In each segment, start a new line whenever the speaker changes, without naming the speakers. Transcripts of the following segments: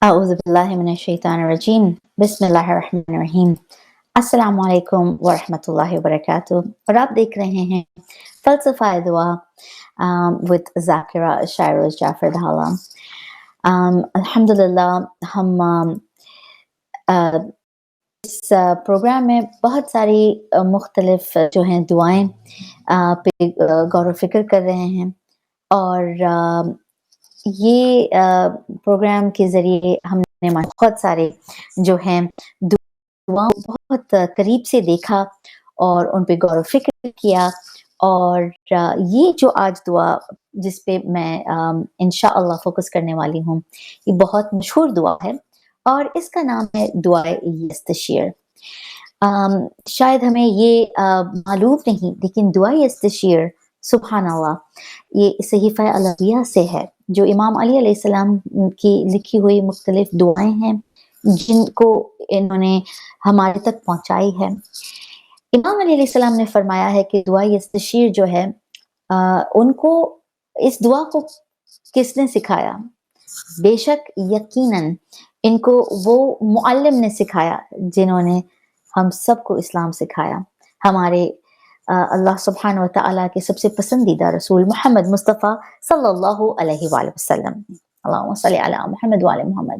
اعوذ باللہ من الشیطان الرجیم بسم اللہ الرحمن الرحیم السلام علیکم ورحمۃ اللہ وبرکاتہ، اور آپ دیکھ رہے ہیں فلسفہ دعا with ذاکرہ شائروز جعفر ڈھالا۔ الحمدللہ ہم اس پروگرام میں بہت ساری مختلف جو ہیں دعائیں پہ غور و فکر کر رہے ہیں، اور یہ پروگرام کے ذریعے ہم نے بہت سارے جو ہیں دعاؤں بہت قریب سے دیکھا اور ان پہ غور و فکر کیا، اور یہ جو آج دعا جس پہ میں انشاءاللہ فوکس کرنے والی ہوں، یہ بہت مشہور دعا ہے اور اس کا نام ہے دعائے یستشیر۔ شاید ہمیں یہ معلوم نہیں، لیکن دعائے یستشیر سبحان اللہ یہ صحیفہ الانبیاء سے ہے، جو امام علی علیہ السلام کی لکھی ہوئی مختلف دعائیں ہیں جن کو انہوں نے ہمارے تک پہنچائی ہے۔ امام علی علیہ السلام نے فرمایا ہے کہ دعا یستشیر جو ہے ان کو اس دعا کو کس نے سکھایا؟ بے شک یقیناً ان کو وہ معلم نے سکھایا جنہوں نے ہم سب کو اسلام سکھایا، ہمارے اللہ سبحانہ وتعالیٰ کے سب سے پسندیدہ رسول محمد مصطفیٰ صلی اللہ علیہ وآلہ وسلم۔ اللہم صلی علی محمد وآل محمد۔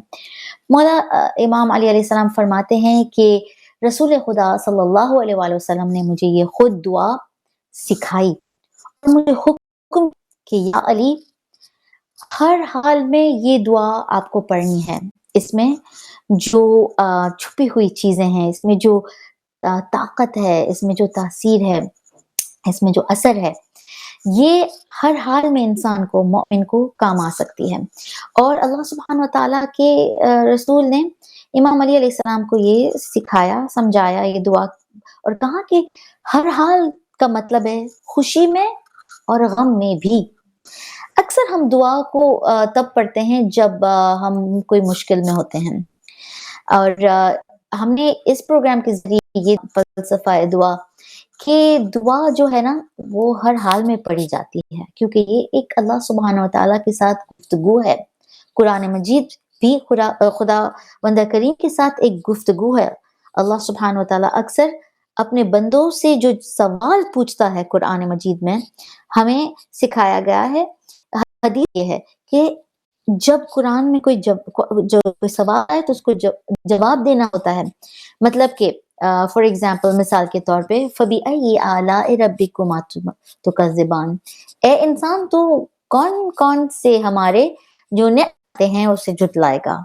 مولا امام علی علیہ السلام فرماتے ہیں کہ رسول خدا صلی اللہ علیہ وآلہ وسلم نے مجھے یہ خود دعا سکھائی اور مجھے حکم کہ یا علی ہر حال میں یہ دعا آپ کو پڑھنی ہے، اس میں جو چھپی ہوئی چیزیں ہیں، اس میں جو طاقت ہے، اس میں جو تاثیر ہے، اس میں جو اثر ہے، یہ ہر حال میں انسان کو مومن کو کام آ سکتی ہے۔ اور اللہ سبحانہ وتعالیٰ کے رسول نے امام علی علیہ السلام کو یہ سکھایا، سمجھایا یہ دعا، اور کہا کہ ہر حال کا مطلب ہے خوشی میں اور غم میں بھی۔ اکثر ہم دعا کو تب پڑھتے ہیں جب ہم کوئی مشکل میں ہوتے ہیں، اور ہم نے اس پروگرام کے ذریعے یہ فلسفہ دعا کہ دعا جو ہے نا وہ ہر حال میں پڑھی جاتی ہے، کیونکہ یہ ایک اللہ سبحانہ وتعالیٰ کے ساتھ گفتگو ہے۔ قرآن مجید بھی خدا بندہ کریم کے ساتھ ایک گفتگو ہے۔ اللہ سبحانہ وتعالیٰ اکثر اپنے بندوں سے جو سوال پوچھتا ہے قرآن مجید میں، ہمیں سکھایا گیا ہے، حدیث یہ ہے کہ جب قرآن میں کوئی سوال آئے تو اس کو جواب دینا ہوتا ہے۔ مطلب کہ فار ایگزامپل، مثال کے طور پہ فَبِأَيِّ آلَاءِ رَبِّكُمَا تُكَذِّبَانِ، اے انسان تو کون کون سے ہمارے جو نعمتیں ہیں اسے جھٹلائے گا۔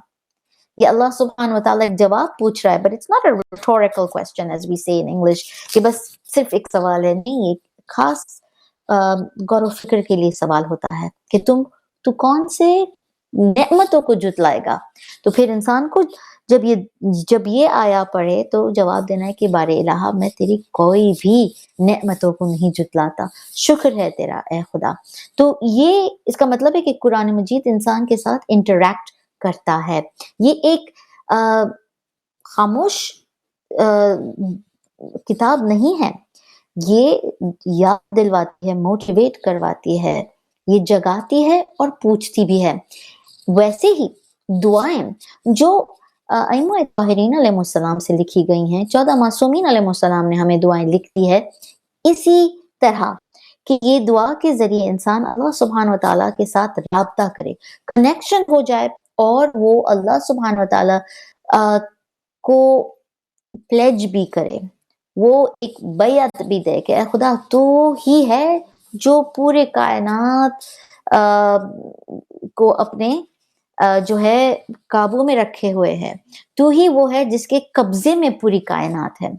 یہ اللہ سبحانہ وتعالیٰ ایک جواب پوچھ رہا ہے، but it's not a rhetorical question as we say in English کہ بس صرف ایک سوال ہے، نہیں، ایک خاص غور و فکر کے لیے سوال ہوتا ہے کہ تو کون سے نعمتوں کو جھٹلائے گا۔ تو پھر انسان کو جب یہ آیا پڑھے تو جواب دینا ہے کہ بار الہ میں تیری کوئی بھی نعمتوں کو نہیں جھٹلاتا، شکر ہے تیرا اے خدا۔ تو یہ اس کا مطلب ہے کہ قرآن مجید انسان کے ساتھ انٹریکٹ کرتا ہے۔ یہ ایک خاموش کتاب نہیں ہے، یہ یاد دلواتی ہے، موٹیویٹ کرواتی ہے، یہ جگاتی ہے اور پوچھتی بھی ہے۔ ویسے ہی دعائیں جو ائمہ طاہرین علیہ السلام سے لکھی گئی ہیں، 14 معصومین علیہ السلام نے ہمیں دعائیں لکھ دی ہے، اسی طرح کہ یہ دعا کے ذریعے انسان اللہ سبحانہ وتعالیٰ کے ساتھ رابطہ کرے، کنیکشن ہو جائے، اور وہ اللہ سبحانہ وتعالیٰ کو پلیج بھی کرے، وہ ایک بیعت بھی دے کہ اے خدا تو ہی ہے جو پورے کائنات کو اپنے جو ہے قابو میں رکھے ہوئے ہے، تو ہی وہ ہے جس کے قبضے میں پوری کائنات ہے،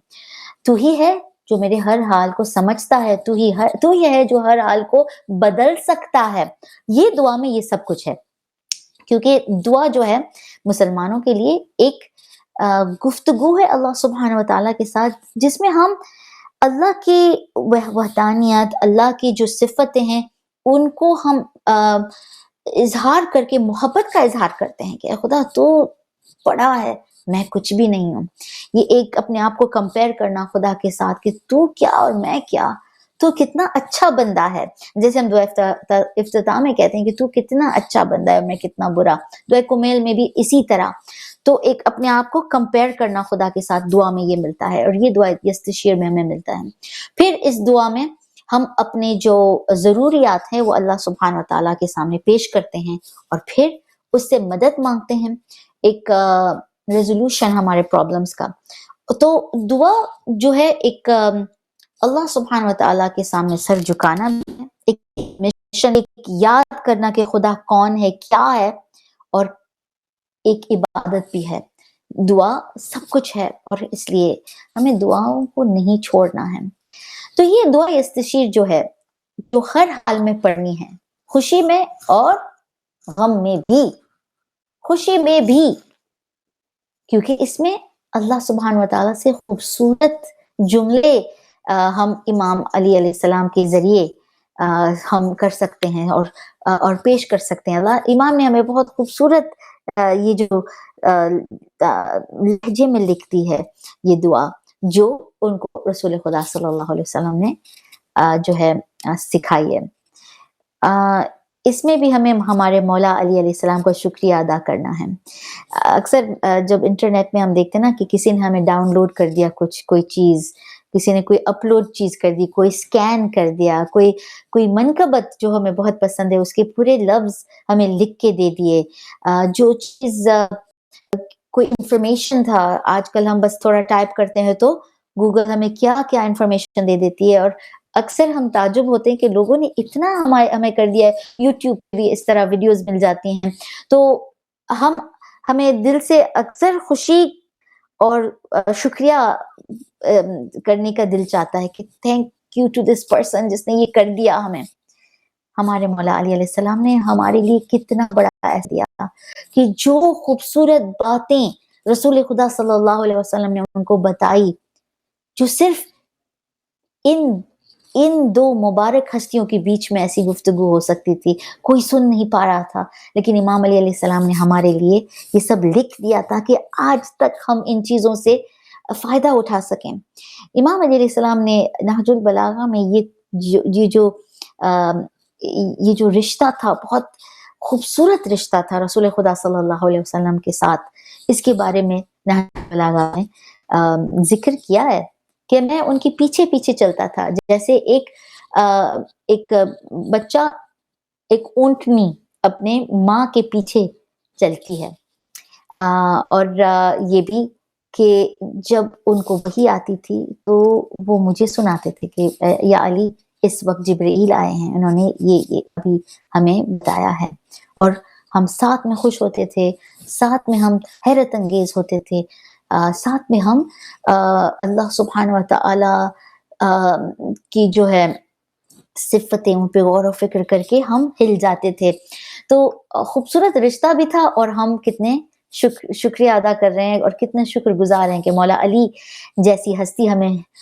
تو ہی ہے جو میرے ہر حال کو سمجھتا ہے، تو ہی ہے جو ہر حال کو بدل سکتا ہے۔ یہ دعا میں یہ سب کچھ ہے، کیونکہ دعا جو ہے مسلمانوں کے لیے ایک گفتگو ہے اللہ سبحانہ وتعالیٰ کے ساتھ، جس میں ہم اللہ کی وحدانیت، اللہ کی جو صفتیں ہیں ان کو ہم اظہار کر کے محبت کا اظہار کرتے ہیں کہ اے خدا تو بڑا ہے، میں کچھ بھی نہیں ہوں۔ یہ ایک اپنے آپ کو کمپیئر کرنا خدا کے ساتھ کہ تو کیا اور میں کیا، تو कितना अच्छा बंदा है। जैसे हम दुआ इफ्तिताह में कहते हैं कि तू कितना अच्छा बंदा है और मैं कितना बुरा। दुआ कुमेल में भी इसी तरह। तो एक अपने आप को कंपेयर करना खुदा के साथ दुआ में ये मिलता है, और ये दुआ यस्तशीर में हमें मिलता है। फिर इस दुआ में हम अपने जो ज़रूरियात हैं वो अल्लाह सुब्हान व तआला के सामने पेश करते हैं और फिर उससे मदद मांगते हैं, एक रेजोल्यूशन हमारे प्रॉब्लम्स का। तो दुआ जो है एक अल्लाह सुब्हान व तआला के सामने सर झुकाना भी है, एक मिशन, एक याद करना कि खुदा कौन है, क्या है, और एक इबादत भी है। दुआ सब कुछ है और इसलिए हमें दुआओं को नहीं छोड़ना है। तो ये दुआ इस्तशीर जो है, जो हर हाल में पढ़नी है, खुशी में और गम में भी, खुशी में भी, क्योंकि इसमें अल्लाह सुब्हान व तआला से खूबसूरत जुमले हम इमाम अली अलैहिस्सलाम के ज़रिए हम कर सकते हैं और पेश कर सकते हैं। अल्लाह इमाम ने हमें बहुत खूबसूरत ये जो लहजे में लिखती है ये दुआ, जो उनको रसूल खुदा सल्लल्लाहु अलैहि वसल्लम ने जो है सिखाई है। इसमें भी हमें हमारे मौला अली अलैहिस्सलाम का शुक्रिया अदा करना है। अक्सर जब इंटरनेट में हम देखते हैं ना कि किसी ने हमें डाउनलोड कर दिया कोई चीज़, किसी ने कोई अपलोड चीज़ कर दी, कोई स्कैन कर दिया, कोई मनकबत जो हमें बहुत पसंद है उसके पूरे लफ्ज़ हमें लिख के दे दिए। जो चीज़ कोई इन्फॉर्मेशन था, आजकल हम बस थोड़ा टाइप करते हैं तो गूगल हमें क्या-क्या इन्फॉर्मेशन दे देती है, और अक्सर हम ताज्जुब होते हैं कि लोगों ने इतना हमें कर दिया है। यूट्यूब पे भी इस तरह वीडियोज़ मिल जाती हैं। तो हमें दिल से अक्सर खुशी और शुक्रिया करने का दिल चाहता है कि thank you to this person जिसने ये कर दिया हमें। हमारे मौला अली अलैहिस्सलाम ने हमारे लिए कितना बड़ा एहसान दिया कि जो खूबसूरत बातें रसूल खुदा सल्लल्लाहु अलैहि वसल्लम ने उनको बताई, जो सिर्फ इन दो मुबारक हस्तियों के बीच में ऐसी गुफ्तगू हो सकती थी, कोई सुन नहीं पा रहा था, लेकिन इमाम अली अलैहिस्सलाम ने हमारे लिए ये सब लिख दिया ताकि आज तक हम इन चीज़ों से फ़ायदा उठा सकें। इमाम अली अलैहिस्सलाम ने नहजुल बलागा में ये जो रिश्ता था, बहुत खूबसूरत रिश्ता था रसूल खुदा सल्लल्लाहु अलैहि वसल्लम के साथ, इसके बारे में नहजुल बलागा में ज़िक्र किया है कि मैं उनके पीछे-पीछे चलता था, जैसे एक बच्चा, एक ऊँटनी अपने माँ के पीछे चलती है। और ये भी कि जब उनको वही आती थी तो वो मुझे सुनाते थे कि या अली इस वक़्त जिब्रील आए हैं, उन्होंने ये अभी हमें बताया है, और हम साथ में खुश होते थे, साथ में हम हैरत अंगेज़ होते थे, साथ में हम अल्लाह सुब्हान व तआला की जो है सिफ़तें उन पे गौर व फ़िक्र करके हम हिल जाते थे। तो खूबसूरत रिश्ता भी था और हम कितने शुक्रिया अदा कर रहे हैं और कितने शुक्रगुज़ार हैं कि मौला अली जैसी हस्ती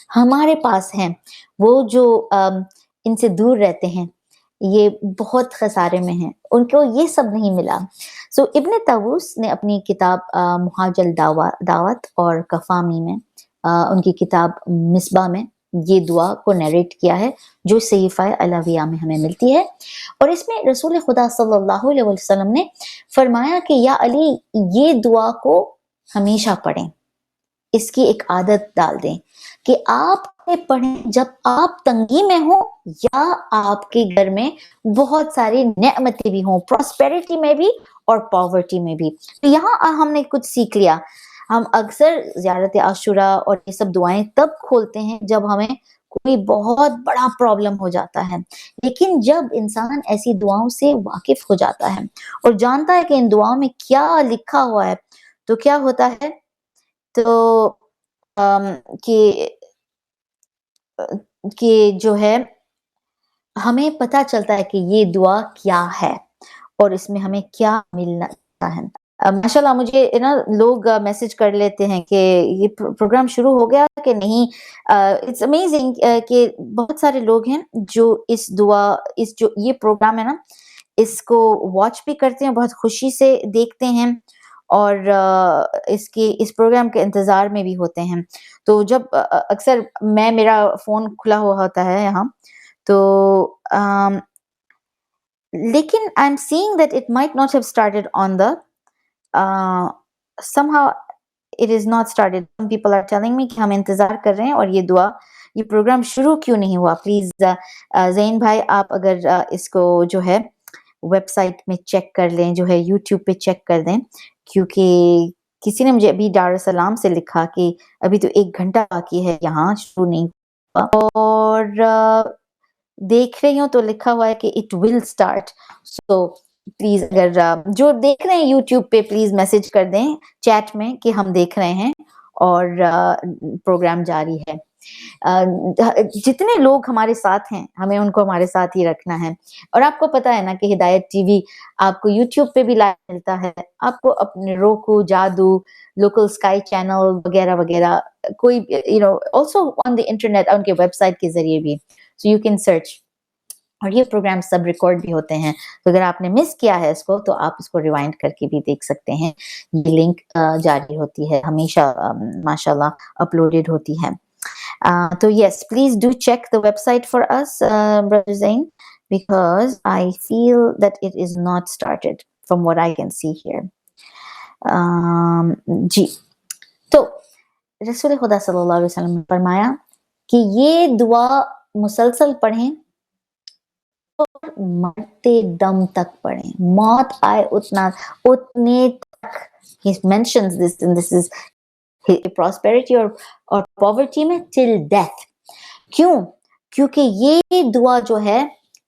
हमारे पास हैं। वो जो इनसे दूर रहते हैं, ये बहुत खसारे में हैं, उनको ये सब नहीं मिला। सो इब्न ताऊस ने अपनी किताब मुहाजल दावत और कफ़ामी में उनकी किताब मिसबा में ये दुआ को नरेट किया है, जो सहीफ़ा अलविया में हमें मिलती है, और इसमें रसूल खुदा सल्लल्लाहु अलैहि वसल्लम ने फरमाया कि या अली ये दुआ को हमेशा पढ़ें, इसकी एक आदत डाल दें कि आप पढ़ें जब आप तंगी में हो या आपके घर में बहुत सारी नेमतें भी हों, प्रॉस्पेरिटी में भी और पॉवर्टी में भी। तो यहाँ हमने कुछ सीख लिया। हम अक्सर ज़ियारत आशुरा और ये सब दुआएं तब खोलते हैं जब हमें कोई बहुत बड़ा प्रॉब्लम हो जाता है, लेकिन जब इंसान ऐसी दुआओं से वाकिफ हो जाता है और जानता है कि इन दुआओं में क्या लिखा हुआ है, तो क्या होता है, तो कि जो है हमें पता चलता है कि ये दुआ क्या है और इसमें हमें क्या मिलना है। माशाल्लाह मुझे ना लोग मैसेज कर लेते हैं कि ये प्रोग्राम शुरू हो गया कि नहीं। इट्स अमेजिंग कि बहुत सारे लोग हैं जो जो ये प्रोग्राम है ना, इसको वॉच भी करते हैं, बहुत खुशी से देखते हैं اور اس پروگرام کے انتظار میں بھی ہوتے ہیں. تو جب اکثر میرا فون کھلا ہوا ہوتا ہے یہاں تو لیکن I am seeing that it might not have started on the somehow it is not started. Some people are telling me کہ ہم انتظار کر رہے ہیں اور یہ پروگرام شروع کیوں نہیں ہوا. پلیز زین بھائی آپ اگر اس کو جو ہے ویب سائٹ میں چیک کر لیں, جو ہے یوٹیوب پہ چیک کر دیں, کیونکہ کسی نے مجھے ابھی دار السلام سے لکھا کہ ابھی تو 1 گھنٹہ باقی ہے, یہاں شروع نہیں ہوا. اور دیکھ رہی ہوں تو لکھا ہوا ہے کہ it will start. So please اگر جو دیکھ رہے ہیں یوٹیوب پہ پلیز میسج کر دیں چیٹ میں کہ ہم دیکھ رہے ہیں اور پروگرام جاری ہے. جتنے لوگ ہمارے ساتھ ہیں ہمیں ان کو ہمارے ساتھ ہی رکھنا ہے. اور آپ کو پتا ہے نا کہ ہدایت ٹی وی آپ کو یوٹیوب پہ بھی لائیو ملتا ہے, آپ کو اپنے روکو, جادو, لوکل اسکائی چینل وغیرہ وغیرہ, کوئی آلسو آن دی انٹرنیٹ, ان کے ویب سائٹ کے ذریعے بھی, سو یو کین سرچ. اور یہ پروگرام سب ریکارڈ بھی ہوتے ہیں, تو اگر آپ نے مس کیا ہے اس کو تو آپ اس کو ریوائنڈ کر کے بھی دیکھ سکتے ہیں. یہ لنک جاری ہوتی ہے ہمیشہ, ماشاء اللہ اپلوڈیڈ ہوتی ہے. تو yes, please do check the website for us, Brother Zain, because I feel that it is not started from what I can see here. جی, تو رسول خدا صلی اللہ علیہ وسلم نے فرمایا کہ یہ دعا مسلسل پڑھیں اور مرتے دم تک پڑھیں, موت آئے اتنے تک. He mentions this, and this is prosperity اور poverty میں till death. کیوں؟ کیونکہ یہ دعا جو ہے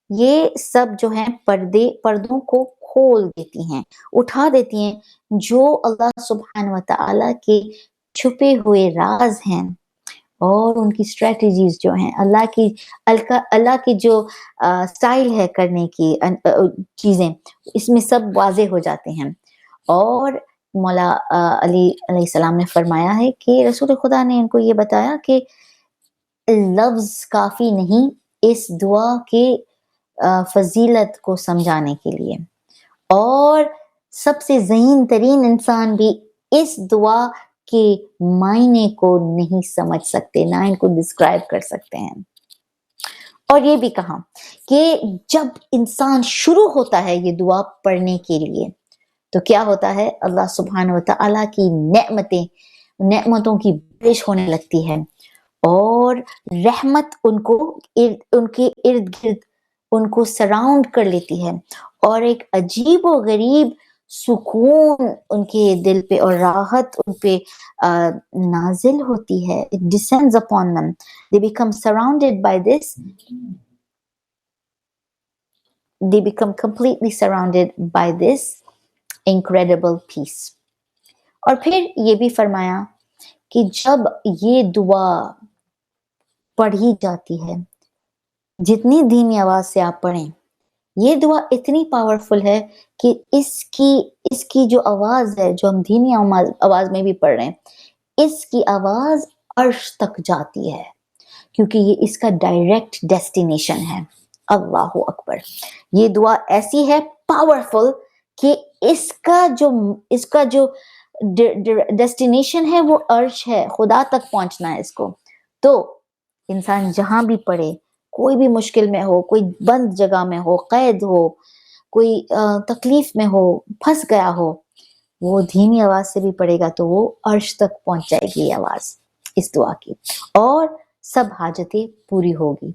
یہ سب جو ہیں پردوں کو کھول دیتی ہیں, اٹھا دیتی ہیں, جو اللہ سبحانہ و تعالی کے چھپے ہوئے راز ہیں اور ان کی اسٹریٹجیز جو ہیں, اللہ کی جو اسٹائل ہے کرنے کی چیزیں, اس میں سب واضح ہو جاتے ہیں. اور مولا علی علیہ السلام نے فرمایا ہے کہ رسول خدا نے ان کو یہ بتایا کہ لفظ کافی نہیں اس دعا کے فضیلت کو سمجھانے کے لیے, اور سب سے ذہین ترین انسان بھی اس دعا کے معنی کو نہیں سمجھ سکتے, نہ ان کو ڈسکرائب کر سکتے ہیں. اور یہ بھی کہا کہ جب انسان شروع ہوتا ہے یہ دعا پڑھنے کے لیے تو کیا ہوتا ہے, اللہ سبحانہ و تعالیٰ کی نعمتوں کی بارش ہونے لگتی ہے, اور رحمت ان کے ارد گرد ان کو سراؤنڈ کر لیتی ہے, اور ایک عجیب و غریب سکون ان کے دل پہ اور راحت ان پہ نازل ہوتی ہے. It descends upon them. They become surrounded by this. They become completely surrounded by this incredible peace. اور پھر یہ بھی فرمایا کہ جب یہ دعا پڑھی جاتی ہے, جتنی دھیمی آواز سے آپ پڑھیں, یہ دعا اتنی پاورفل ہے کہ اس کی جو آواز ہے, جو ہم دھیمی آواز میں بھی پڑھ رہے ہیں, اس کی آواز عرش تک جاتی ہے, کیونکہ یہ اس کا ڈائریکٹ ڈیسٹینیشن ہے. اللہ اکبر. یہ دعا ایسی ہے پاورفل کہ اس کا جو ڈیسٹینیشن ہے وہ عرش ہے, خدا تک پہنچنا ہے اس کو. تو انسان جہاں بھی پڑھے, کوئی بھی مشکل میں ہو, کوئی بند جگہ میں ہو, قید ہو, کوئی تکلیف میں ہو, پھنس گیا ہو, وہ دھیمی آواز سے بھی پڑھے گا تو وہ عرش تک پہنچ جائے گی آواز اس دعا کی, اور سب حاجتیں پوری ہوگی,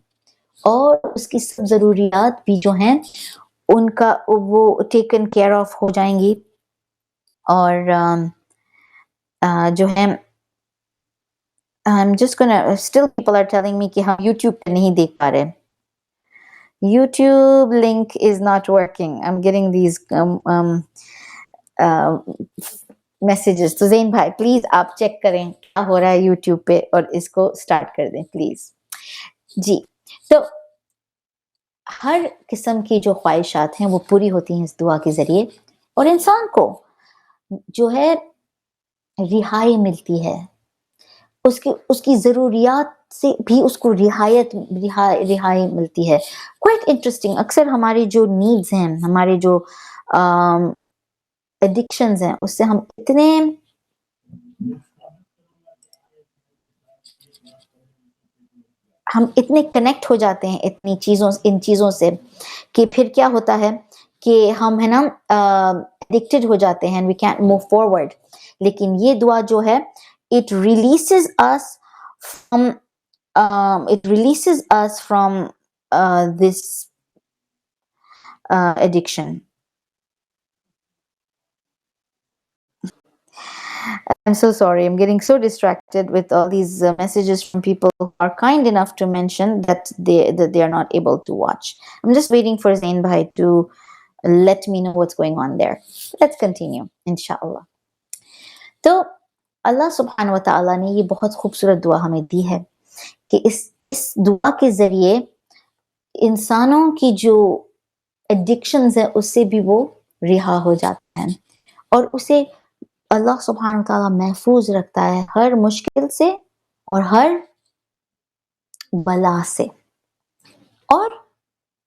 اور اس کی سب ضروریات بھی جو ہیں ان کا وہ ٹیکن کیئر آف ہو جائیں گی. اور جو ہے I'm just gonna, still people are telling me کہ ہم YouTube پہ نہیں دیکھ پا رہے. YouTube link is not working. I'm getting these messages. تو زین بھائی پلیز آپ چیک کریں کیا ہو رہا ہے YouTube پہ اور اس کو سٹارٹ کر دیں پلیز. جی, تو ہر قسم کی جو خواہشات ہیں وہ پوری ہوتی ہیں اس دعا کے ذریعے, اور انسان کو جو ہے رہائی ملتی ہے, اس کی ضروریات سے بھی اس کو رہائی ملتی ہے. کوائٹ انٹرسٹنگ, اکثر ہماری جو نیڈز ہیں, ہمارے جو एडिक्शंस हैं उससे हम इतने कनेक्ट हो जाते हैं इन चीज़ों से कि फिर क्या होता है कि हम है ना एडिक्टेड हो जाते हैं, वी कैंट मूव फॉरवर्ड। लेकिन ये दुआ जो है, it releases us from it releases us from this addiction. I'm so sorry. I'm getting so distracted with all these messages from people who are kind enough to mention that they are not able to watch. I'm just waiting for Zain Bhai to let me know what's going on there. Let's continue, inshallah. तो अल्लाह सुब्हान व तआला ने ये बहुत खूबसूरत दुआ हमें दी है कि इस दुआ के ज़रिए इंसानों की जो एडिक्शंस है उससे भी वो रिहा हो जाते हैं और उसे अल्लाह सुब्हान व तआला महफूज रखता है हर मुश्किल से और हर बला से। और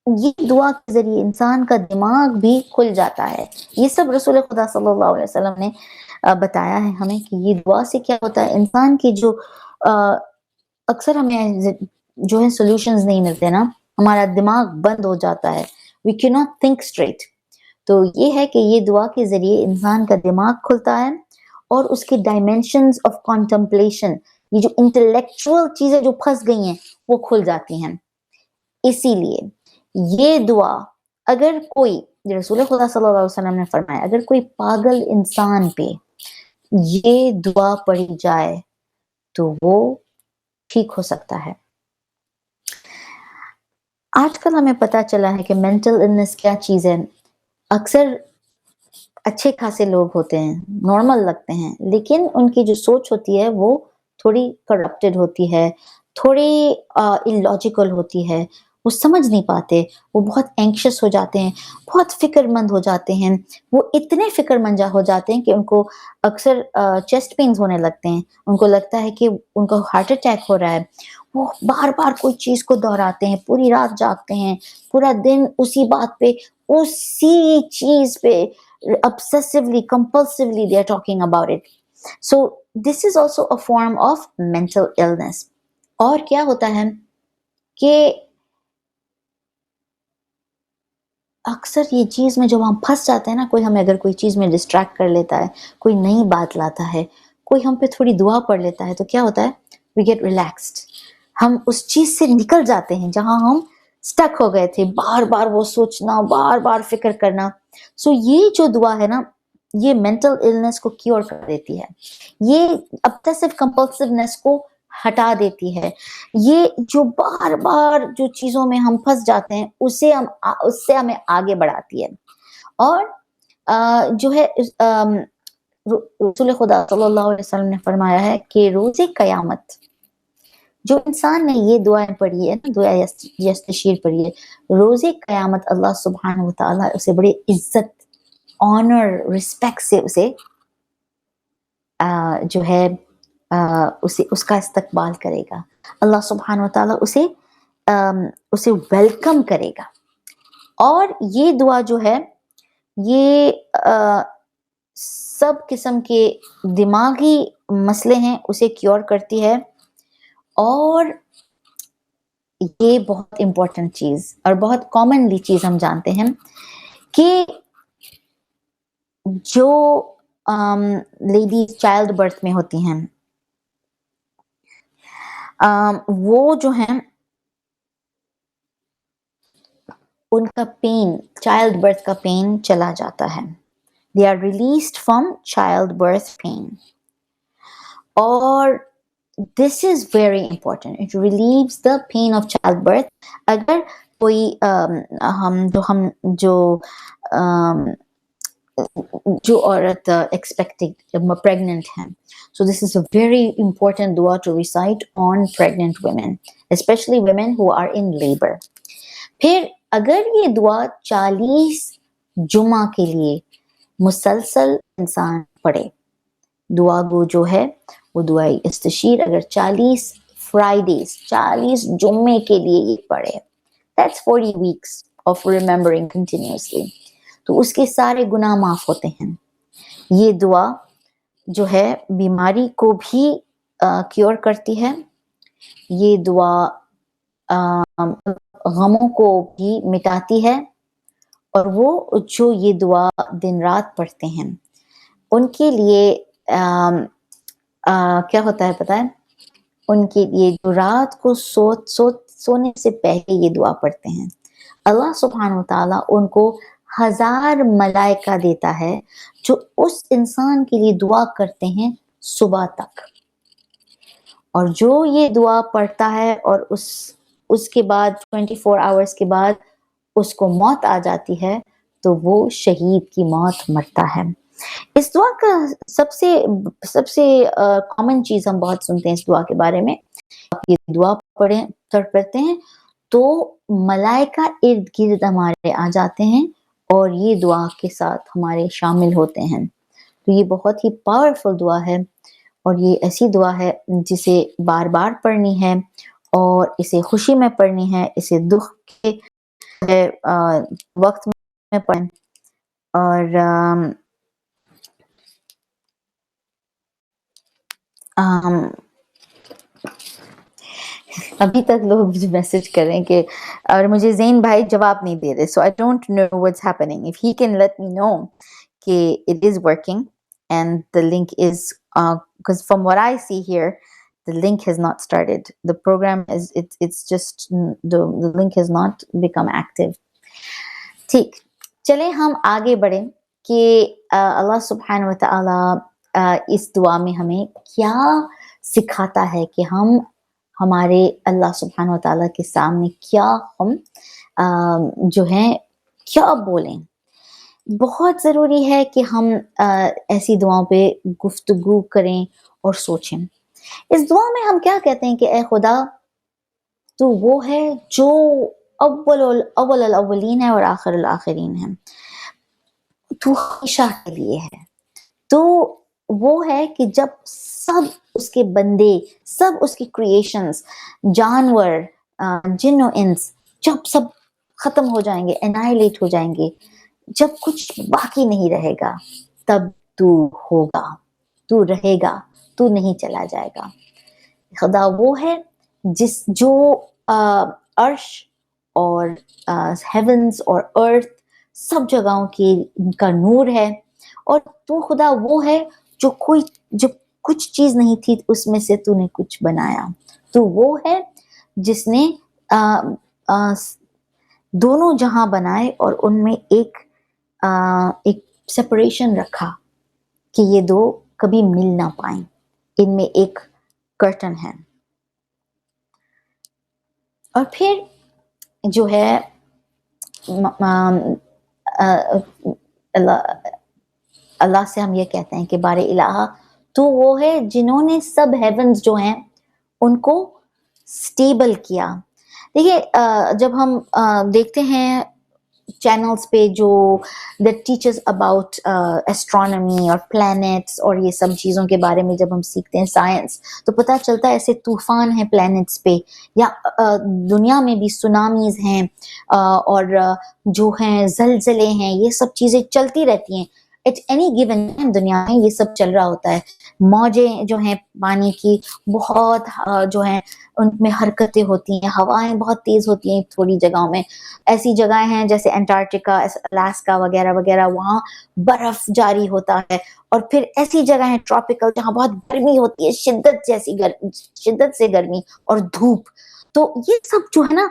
ये दुआ के ज़रिए इंसान का दिमाग भी खुल जाता है। ये सब रसूल खुदा सल्लल्लाहु अलैहि वसल्लम ने बताया है हमें कि ये दुआ से क्या होता है, इंसान की जो अक्सर हमें जो है सॉल्यूशंस नहीं मिलते ना, हमारा दिमाग बंद हो जाता है, we can not think straight. तो ये है कि ये दुआ के ज़रिए इंसान का दिमाग खुलता है और उसकी डायमेंशंस ऑफ कॉन्टेम्पलेशन, ये जो इंटेलेक्चुअल चीज़ें जो फंस गई हैं वो खुल जाती हैं। इसीलिए ये दुआ अगर कोई, रसूल खुदा सल्लल्लाहु अलैहि वसल्लम ने फरमाया, अगर कोई पागल इंसान पे ये दुआ पढ़ी जाए तो वो ठीक हो सकता है। आजकल हमें पता चला है कि मेंटल इलनेस क्या चीज़ है। अक्सर अच्छे खासे लोग होते हैं, नॉर्मल लगते हैं, लेकिन उनकी जो सोच होती है वो थोड़ी करप्टेड होती है, थोड़ी इलॉजिकल होती है, वो समझ नहीं पाते, वो बहुत एंग्शियस हो जाते हैं, बहुत फ़िक्रमंद हो जाते हैं। वो इतने फ़िक्रमंद हो जाते हैं कि उनको अक्सर चेस्ट पेन्स होने लगते हैं, उनको लगता है कि उनको हार्ट अटैक हो रहा है। वो बार-बार कोई चीज़ को दोहराते हैं, पूरी रात जागते हैं, पूरा दिन उसी बात पे, उसी चीज़ पे obsessively, compulsively they are talking about it. So this is also a form of mental illness. और क्या होता है कि अक्सर ये चीज़ में जब हम फंस जाते हैं ना, कोई हमें अगर कोई चीज़ में डिस्ट्रैक्ट कर लेता है, कोई नई बात लाता है, कोई हम पे थोड़ी दुआ पढ़ लेता है, तो क्या होता है, वी गेट रिलैक्स्ड। हम उस चीज़ से निकल जाते हैं जहां हम स्टक हो गए थे, बार बार वो सोचना, बार बार फिक्र करना। सो ये जो दुआ है ना, ये मेंटल इलनेस को क्योर कर देती है, ये ऑब्सेसिव कंपल्सिवनेस को हटा देती है। ये जो बार बार जो चीज़ों में हम फंस जाते हैं उससे हमें आगे बढ़ाती है। और जो है रसूल खुदा सल्लल्लाहु अलैहि वसल्लम ने फरमाया है कि रोज़े क़यामत जो इंसान ने ये दुआएं पढ़ी है ना, दुआ यस्तशीर पढ़ी है, रोज़े क़यामत अल्लाह सुब्हानहू व तआला उसे बड़ी इज्जत, ऑनर, रिस्पेक्ट से उसे जो है उसे उसका इस्तकबाल करेगा। अल्लाह सुब्हानहू व तआला उसे वेलकम करेगा। और ये दुआ जो है, ये सब किस्म के दिमागी मसले हैं उसे क्योर करती है। और ये बहुत इम्पोर्टेंट चीज़ और बहुत कॉमनली चीज़ हम जानते हैं कि जो लेडीज चाइल्ड बर्थ में होती हैं, वो जो हैं उनका पेन, चाइल्ड बर्थ का पेन चला जाता है। They are released from child birth pain. और this is very important, it relieves the pain of childbirth। अगर कोई जो औरत expecting pregnant है, so this is a very important dua to recite on pregnant women, especially women who are in labor। फिर अगर ये दुआ 40 जुमा के लिए मुसलसल इंसान पढ़े, दुआ गो जो है वो दुआ इस्तशीर अगर 40 फ्राइडेज, 40 जुम्मे के लिए ये पढ़े, that's 40 weeks of remembering continuously, तो उसके सारे गुनाह माफ होते हैं। یہ دعا جو ہے بیماری کو بھی کیور کرتی ہے. یہ دعا غموں کو بھی مٹاتی ہے. اور وہ جو یہ دعا دن رات پڑھتے ہیں ان کے لیے کیا ہوتا ہے پتہ ہے؟ ان کے لیے جو رات کو سونے سے پہلے یہ دعا پڑھتے ہیں, اللہ سبحانہ وتعالیٰ ان کو 1000 ملائکہ دیتا ہے جو اس انسان کے لیے دعا کرتے ہیں صبح تک. اور جو یہ دعا پڑھتا ہے اور اس کے بعد 24 آورز کے بعد اس کو موت آ جاتی ہے تو وہ شہید کی موت مرتا ہے. اس دعا کا سب سے کامن چیز ہم بہت سنتے ہیں اس دعا کے بارے میں. آپ یہ دعا پڑھتے ہیں تو ملائکہ ارد گرد ہمارے آ جاتے ہیں اور یہ دعا کے ساتھ ہمارے شامل ہوتے ہیں. تو یہ بہت ہی پاورفل دعا ہے اور یہ ایسی دعا ہے جسے بار بار پڑھنی ہے اور اسے خوشی میں پڑھنی ہے, اسے دکھ کے وقت میں پڑھیں. اور ابھی تک لوگ مجھے میسج کر رہے ہیں کہ اور مجھے زین بھائی جواب نہیں دے رہے, so I don't know what's happening. If he can let me know کہ it is working and the link is because from what I see here the link has not started, the program is it's just the link has not become active. ٹھیک, چلیں ہم آگے بڑھیں کہ اللہ سبحانہ وتعالی اس دعا میں ہمیں کیا سکھاتا ہے کہ ہم ہمارے اللہ سبحانہ وتعالی کے سامنے کیا ہم جو ہیں کیا بولیں. بہت ضروری ہے کہ ہم ایسی دعاؤں پہ گفتگو کریں اور سوچیں. اس دعا میں ہم کیا کہتے ہیں کہ اے خدا تو وہ ہے جو اول الاولین ہے اور آخر الاخرین ہے, تو ہمیشہ کے لیے ہے. تو وہ ہے کہ جب سب اس کے بندے, سب اس کی کریشنز, جانور, جن و انس, جب سب ختم ہو جائیں گے, انائلیٹ ہو جائیں گے, جب کچھ باقی نہیں رہے گا, تب تو ہوگا, تو رہے گا, تو نہیں چلا جائے گا. خدا وہ ہے جو عرش اور ہیونز اور ارتھ سب جگہوں کا نور ہے. اور تو خدا وہ ہے جو کچھ چیز نہیں تھی اس میں سے تو نے کچھ بنایا. تو وہ ہے جس نے دونوں جہاں بنائے اور ان میں ایک سپریشن رکھا کہ یہ دو کبھی مل نہ پائیں, ان میں ایک کرٹن ہے. اور پھر جو ہے اللہ سے ہم یہ کہتے ہیں کہ بار الہ تو وہ ہے جنہوں نے سب ہیونز جو ہیں ان کو سٹیبل کیا. دیکھیے جب ہم دیکھتے ہیں چینلز پہ جو that teaches about astronomy اور planets اور یہ سب چیزوں کے بارے میں جب ہم سیکھتے ہیں سائنس, تو پتہ چلتا ہے ایسے طوفان ہیں پلانٹس پہ, یا دنیا میں بھی سونامیز ہیں اور جو ہیں زلزلے ہیں, یہ سب چیزیں چلتی رہتی ہیں. ایٹ اینی گیون ٹائم دنیا میں یہ سب چل رہا ہوتا ہے. موجیں جو ہیں پانی کی بہت جو ہیں ان میں حرکتیں ہوتی ہیں, ہوائیں بہت تیز ہوتی ہیں تھوڑی جگہوں میں. ایسی جگہیں ہیں جیسے انٹارکٹیکا, الاسکا وغیرہ وغیرہ, وہاں برف جاری ہوتا ہے. اور پھر ایسی جگہ ہیں ٹراپیکل جہاں بہت گرمی ہوتی ہے, شدت سے گرمی اور دھوپ. تو یہ سب جو ہے نا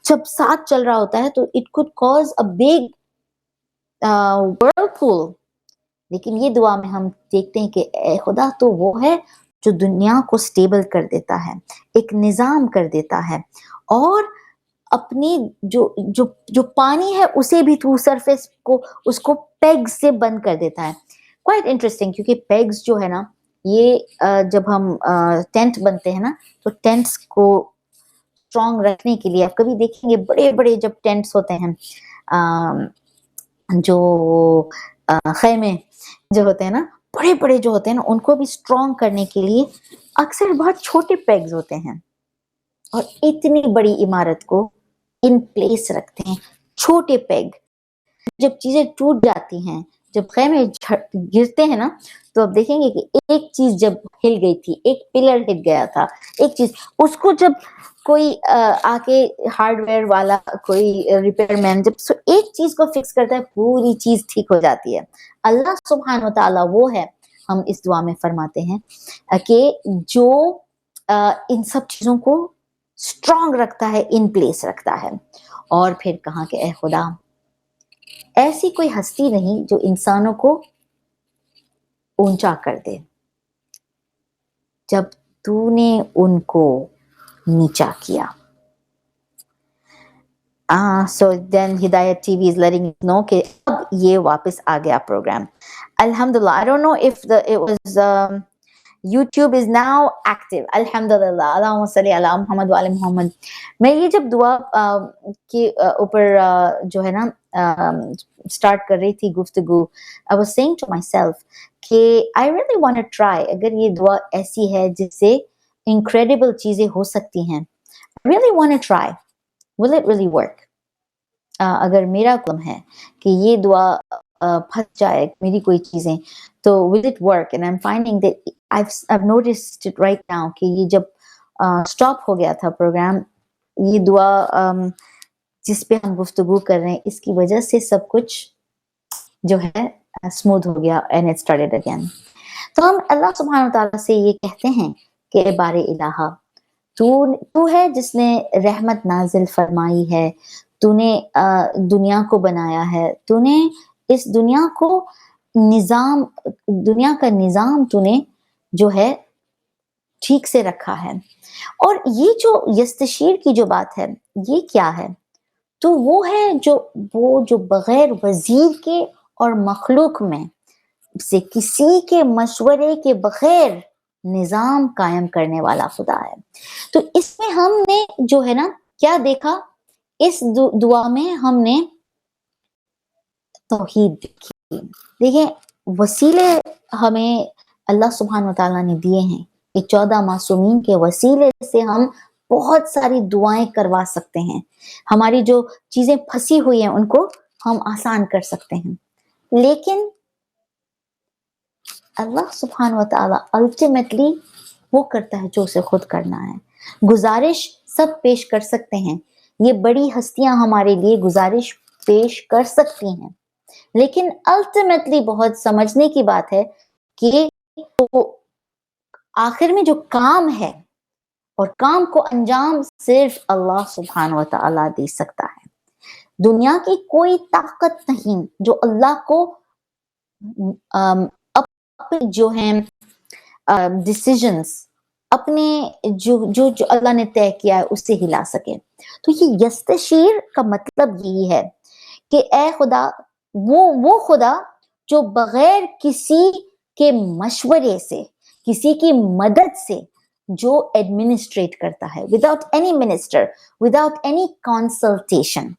جب ساتھ چل رہا ہوتا ہے تو it could cause a big whirlpool. لیکن یہ دعا میں ہم دیکھتے ہیں کہ اے خدا تو وہ ہے جو دنیا کو سٹیبل کر دیتا ہے, ایک نظام کر دیتا ہے, اور اپنی جو پانی ہے اسے بھی تو سرفیس کو اس کو پیگ سے بند کر دیتا ہے. کوائٹ انٹرسٹنگ, کیونکہ پیگز جو ہے نا یہ جب ہم ٹینٹ بنتے ہیں نا تو ٹینٹس کو اسٹرانگ رکھنے کے لیے آپ کبھی دیکھیں گے بڑے بڑے جب ٹینٹس ہوتے ہیں جو خیمے جو ہوتے ہیں نا بڑے بڑے جو ہوتے ہیں نا, ان کو بھی اسٹرانگ کرنے کے لیے اکثر بہت چھوٹے پیگز ہوتے ہیں اور اتنی بڑی عمارت کو ان پلیس رکھتے ہیں چھوٹے پیگ. جب چیزیں ٹوٹ جاتی ہیں जब ख़ैमे गिरते हैं ना, तो आप देखेंगे कि एक चीज़ जब हिल गई थी, एक पिलर हिल गया था, एक चीज़ उसको जब कोई आके हार्डवेयर वाला कोई रिपेयरमैन जब एक चीज़ को फिक्स करता है, पूरी चीज़ ठीक हो जाती है। अल्लाह सुब्हान व तआला वो है, हम इस दुआ में फरमाते हैं कि जो इन सब चीज़ों को स्ट्रॉन्ग रखता है, इन प्लेस रखता है। और फिर कहा कि ए खुदा, ऐसी कोई हस्ती नहीं जो इंसानों को ऊंचा कर दे जब तूने उनको नीचा किया। So then Hidayat TV is letting us know कि अब ये वापस आ गया programme. Alhamdulillah, I don't know if it was YouTube is now active. Alhamdulillah, Allahumma salli ala Muhammad wa ala Muhammad. मैं ये जब दुआ के ऊपर जो है ना स्टार्ट कर रही थी गुफ्तगू, I was saying to myself कि I really want to try, अगर ये दुआ ऐसी है जिससे incredible चीजें हो सकती हैं, I really want to try. Will it really work? अगर मेरा कलम है कि ये दुआ फंस जाए मेरी कोई चीजें, तो will it work? And I'm finding that I've noticed it right now कि ये जब स्टॉप हो गया था प्रोग्राम, ये दुआ जिस पे हम गुफ्तगू कर रहे हैं, इसकी वजह से सब कुछ जो है स्मूथ हो गया and it started again. तो हम अल्लाह सुब्हान व तआला से ये कहते हैं कि बारे इलाहा, तू है जिसने रहमत नाजिल फरमाई है, तूने दुनिया को बनाया है, तूने इस दुनिया को दुनिया का निजाम तूने जो है ठीक से रखा है। और ये जो यस्तशीर की जो बात है, ये क्या है? तो वो है जो बगैर वजीर के और मखलूक में से किसी के मशवरे के बगैर निजाम कायम करने वाला खुदा है। तो इसमें हमने जो है ना क्या देखा, इस दुआ में हमने तौहीद देखी। देखिए, वसीले हमें अल्लाह सुब्हान व तआला ने दिए हैं। ये 14 मासूमीन के वसीले से हम बहुत सारी दुआएं करवा सकते हैं। हमारी जो चीजें फंसी हुई हैं उनको हम आसान कर सकते हैं। लेकिन अल्लाह सुब्हान व तआला अल्टीमेटली वो करता है जो उसे खुद करना है। गुजारिश सब पेश कर सकते हैं, ये बड़ी हस्तियां हमारे लिए गुजारिश पेश कर सकती हैं, लेकिन अल्टीमेटली बहुत समझने की बात है कि तो आखिर में जो काम है और काम को अंजाम सिर्फ अल्लाह सुब्हान व तआला दे सकता है। दुनिया की कोई ताकत नहीं जो अल्लाह को अपने जो हैं डिसीजंस अपने जो अल्लाह ने तय किया है उससे हिला सके। तो ये यस्तशीर का मतलब यही है कि ए खुदा, वो खुदा जो बगैर किसी के मशवरे से, किसी की मदद से जो एडमिनिस्ट्रेट करता है, without any minister, without any consultation,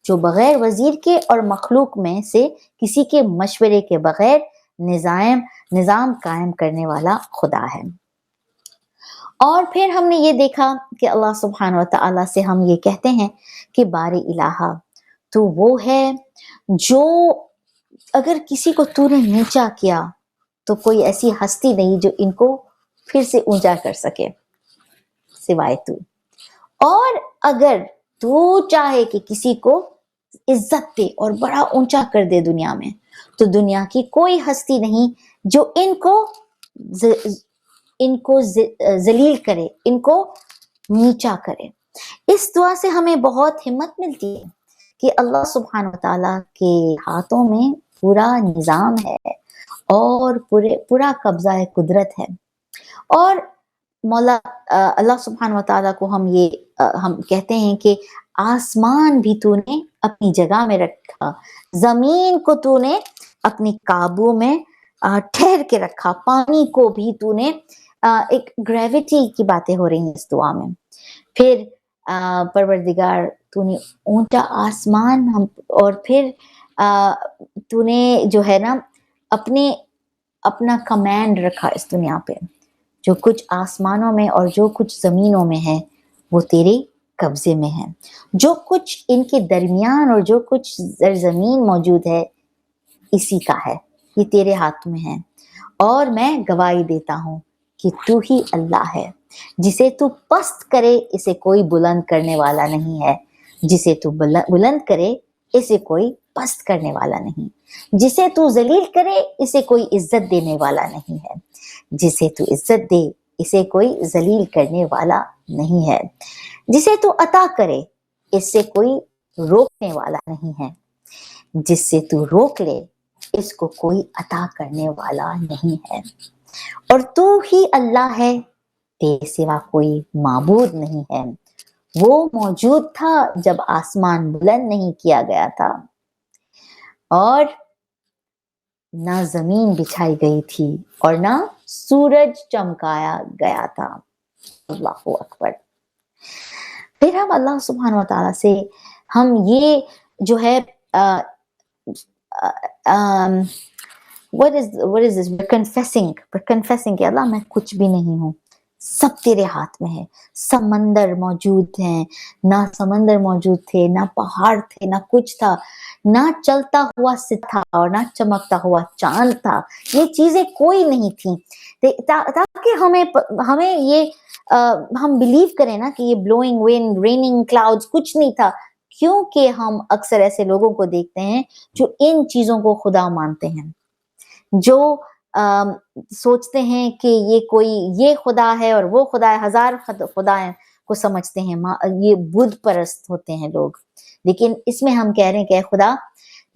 जो बगैर वजीर के और मखलूक में से किसी के मशवरे के बगैर निजाम कायम करने वाला खुदा है। और फिर हमने ये देखा कि अल्लाह सुब्हान व तआला से हम ये कहते हैं कि बारे इलाहा, तो वो है जो अगर किसी को तूने नीचा किया तो कोई ऐसी हस्ती नहीं जो इनको फिर से ऊंचा कर सके सिवाय तू। और अगर तू चाहे कि किसी को इज्जत दे और बड़ा ऊंचा कर दे दुनिया में, तो दुनिया की कोई हस्ती नहीं जो इनको जलील करे, इनको नीचा करे। इस दुआ से हमें बहुत हिम्मत मिलती है कि अल्लाह सुब्हान व तआला के हाथों में पूरा निजाम है और पूरा कब्जा है, कुदरत है। और मौला अल्लाह सुब्हान व तआला को हम कहते हैं कि आसमान भी तूने अपनी जगह में रखा, जमीन को तूने अपनी काबू में ठहर के रखा, पानी को भी तूने एक ग्रेविटी की बातें हो रही हैं इस दुआ में। फिर परवरदिगार तूने ऊंचा आसमान और फिर तूने जो है ना अपना कमांड रखा इस दुनिया पे। जो कुछ आसमानों में और जो कुछ जमीनों में है वो तेरे कब्जे में है। जो कुछ इनके दरमियान और जो कुछ जमीन मौजूद है इसी का है, ये तेरे हाथ में है। और मैं गवाही देता हूँ कि तू ही अल्लाह है। जिसे तू पस्त करे इसे कोई बुलंद करने वाला नहीं है, जिसे तू बुलंद करे इसे कोई पस्त करने वाला नहीं, जिसे तू जलील करे इसे कोई इज्जत देने वाला नहीं है, जिसे तू इज्जत दे इसे कोई जलील करने वाला नहीं है, जिसे तू अता करे इससे कोई रोकने वाला नहीं है, जिससे तू रोक ले इसको कोई अता करने वाला नहीं है। और तू ही अल्लाह है, तेरे सिवा कोई माबूद नहीं है। वो मौजूद था जब आसमान बुलंद नहीं किया गया था और ना जमीन बिछाई गई थी और ना सूरज चमकाया गया था। अल्लाहु अकबर। फिर हम अल्लाह सुब्हानहू व तआला से हम ये जो है what is this? We're confessing कि अल्लाह मैं कुछ भी नहीं हूँ, सब तेरे हाथ में है। समंदर मौजूद हैं, ना समंदर मौजूद थे, ना पहाड़ थे, ना कुछ था, ना चलता हुआ सितारा और ना चमकता हुआ चांद था। ये चीजें कोई नहीं थी ताकि हमें ये हम बिलीव करें ना कि ये ब्लोइंग विंड, रेनिंग क्लाउड्स कुछ नहीं था, क्योंकि हम अक्सर ऐसे लोगों को देखते हैं जो इन चीजों को खुदा मानते हैं, जो सोचते हैं कि ये खुदा है और वो खुदा है, हजार खुदाएं को समझते हैं, ये बुद्ध परस्त होते हैं लोग। लेकिन इसमें हम कह रहे हैं कि खुदा,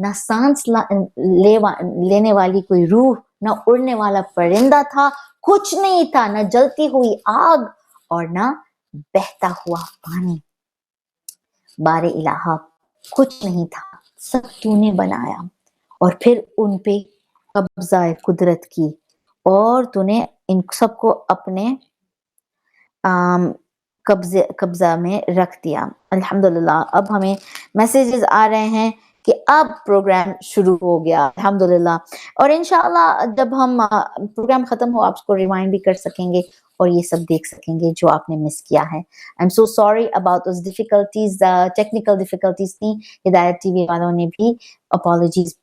ना सांस लेने वाली कोई रूह, ना उड़ने वाला परिंदा था, कुछ नहीं था, ना जलती हुई आग और ना बहता हुआ पानी। बारे इलाहा कुछ नहीं था, सब तूने बनाया और फिर उन पे कब्जा कुदरत की और तूने इन सबको अपने कब्जा में रख दिया। अल्हम्दुलिल्लाह। अब हमें मैसेजेस आ रहे हैं कि अब प्रोग्राम शुरू हो गया, अल्हम्दुलिल्लाह। और इंशाअल्लाह जब हम प्रोग्राम खत्म हो आप उसको रिवाइंड भी कर सकेंगे और ये सब देख सकेंगे जो आपने मिस किया है। आई am so sorry about those difficulties, technical difficulties थी। हिदायत टीवी वालों ने भी अपॉलॉजीज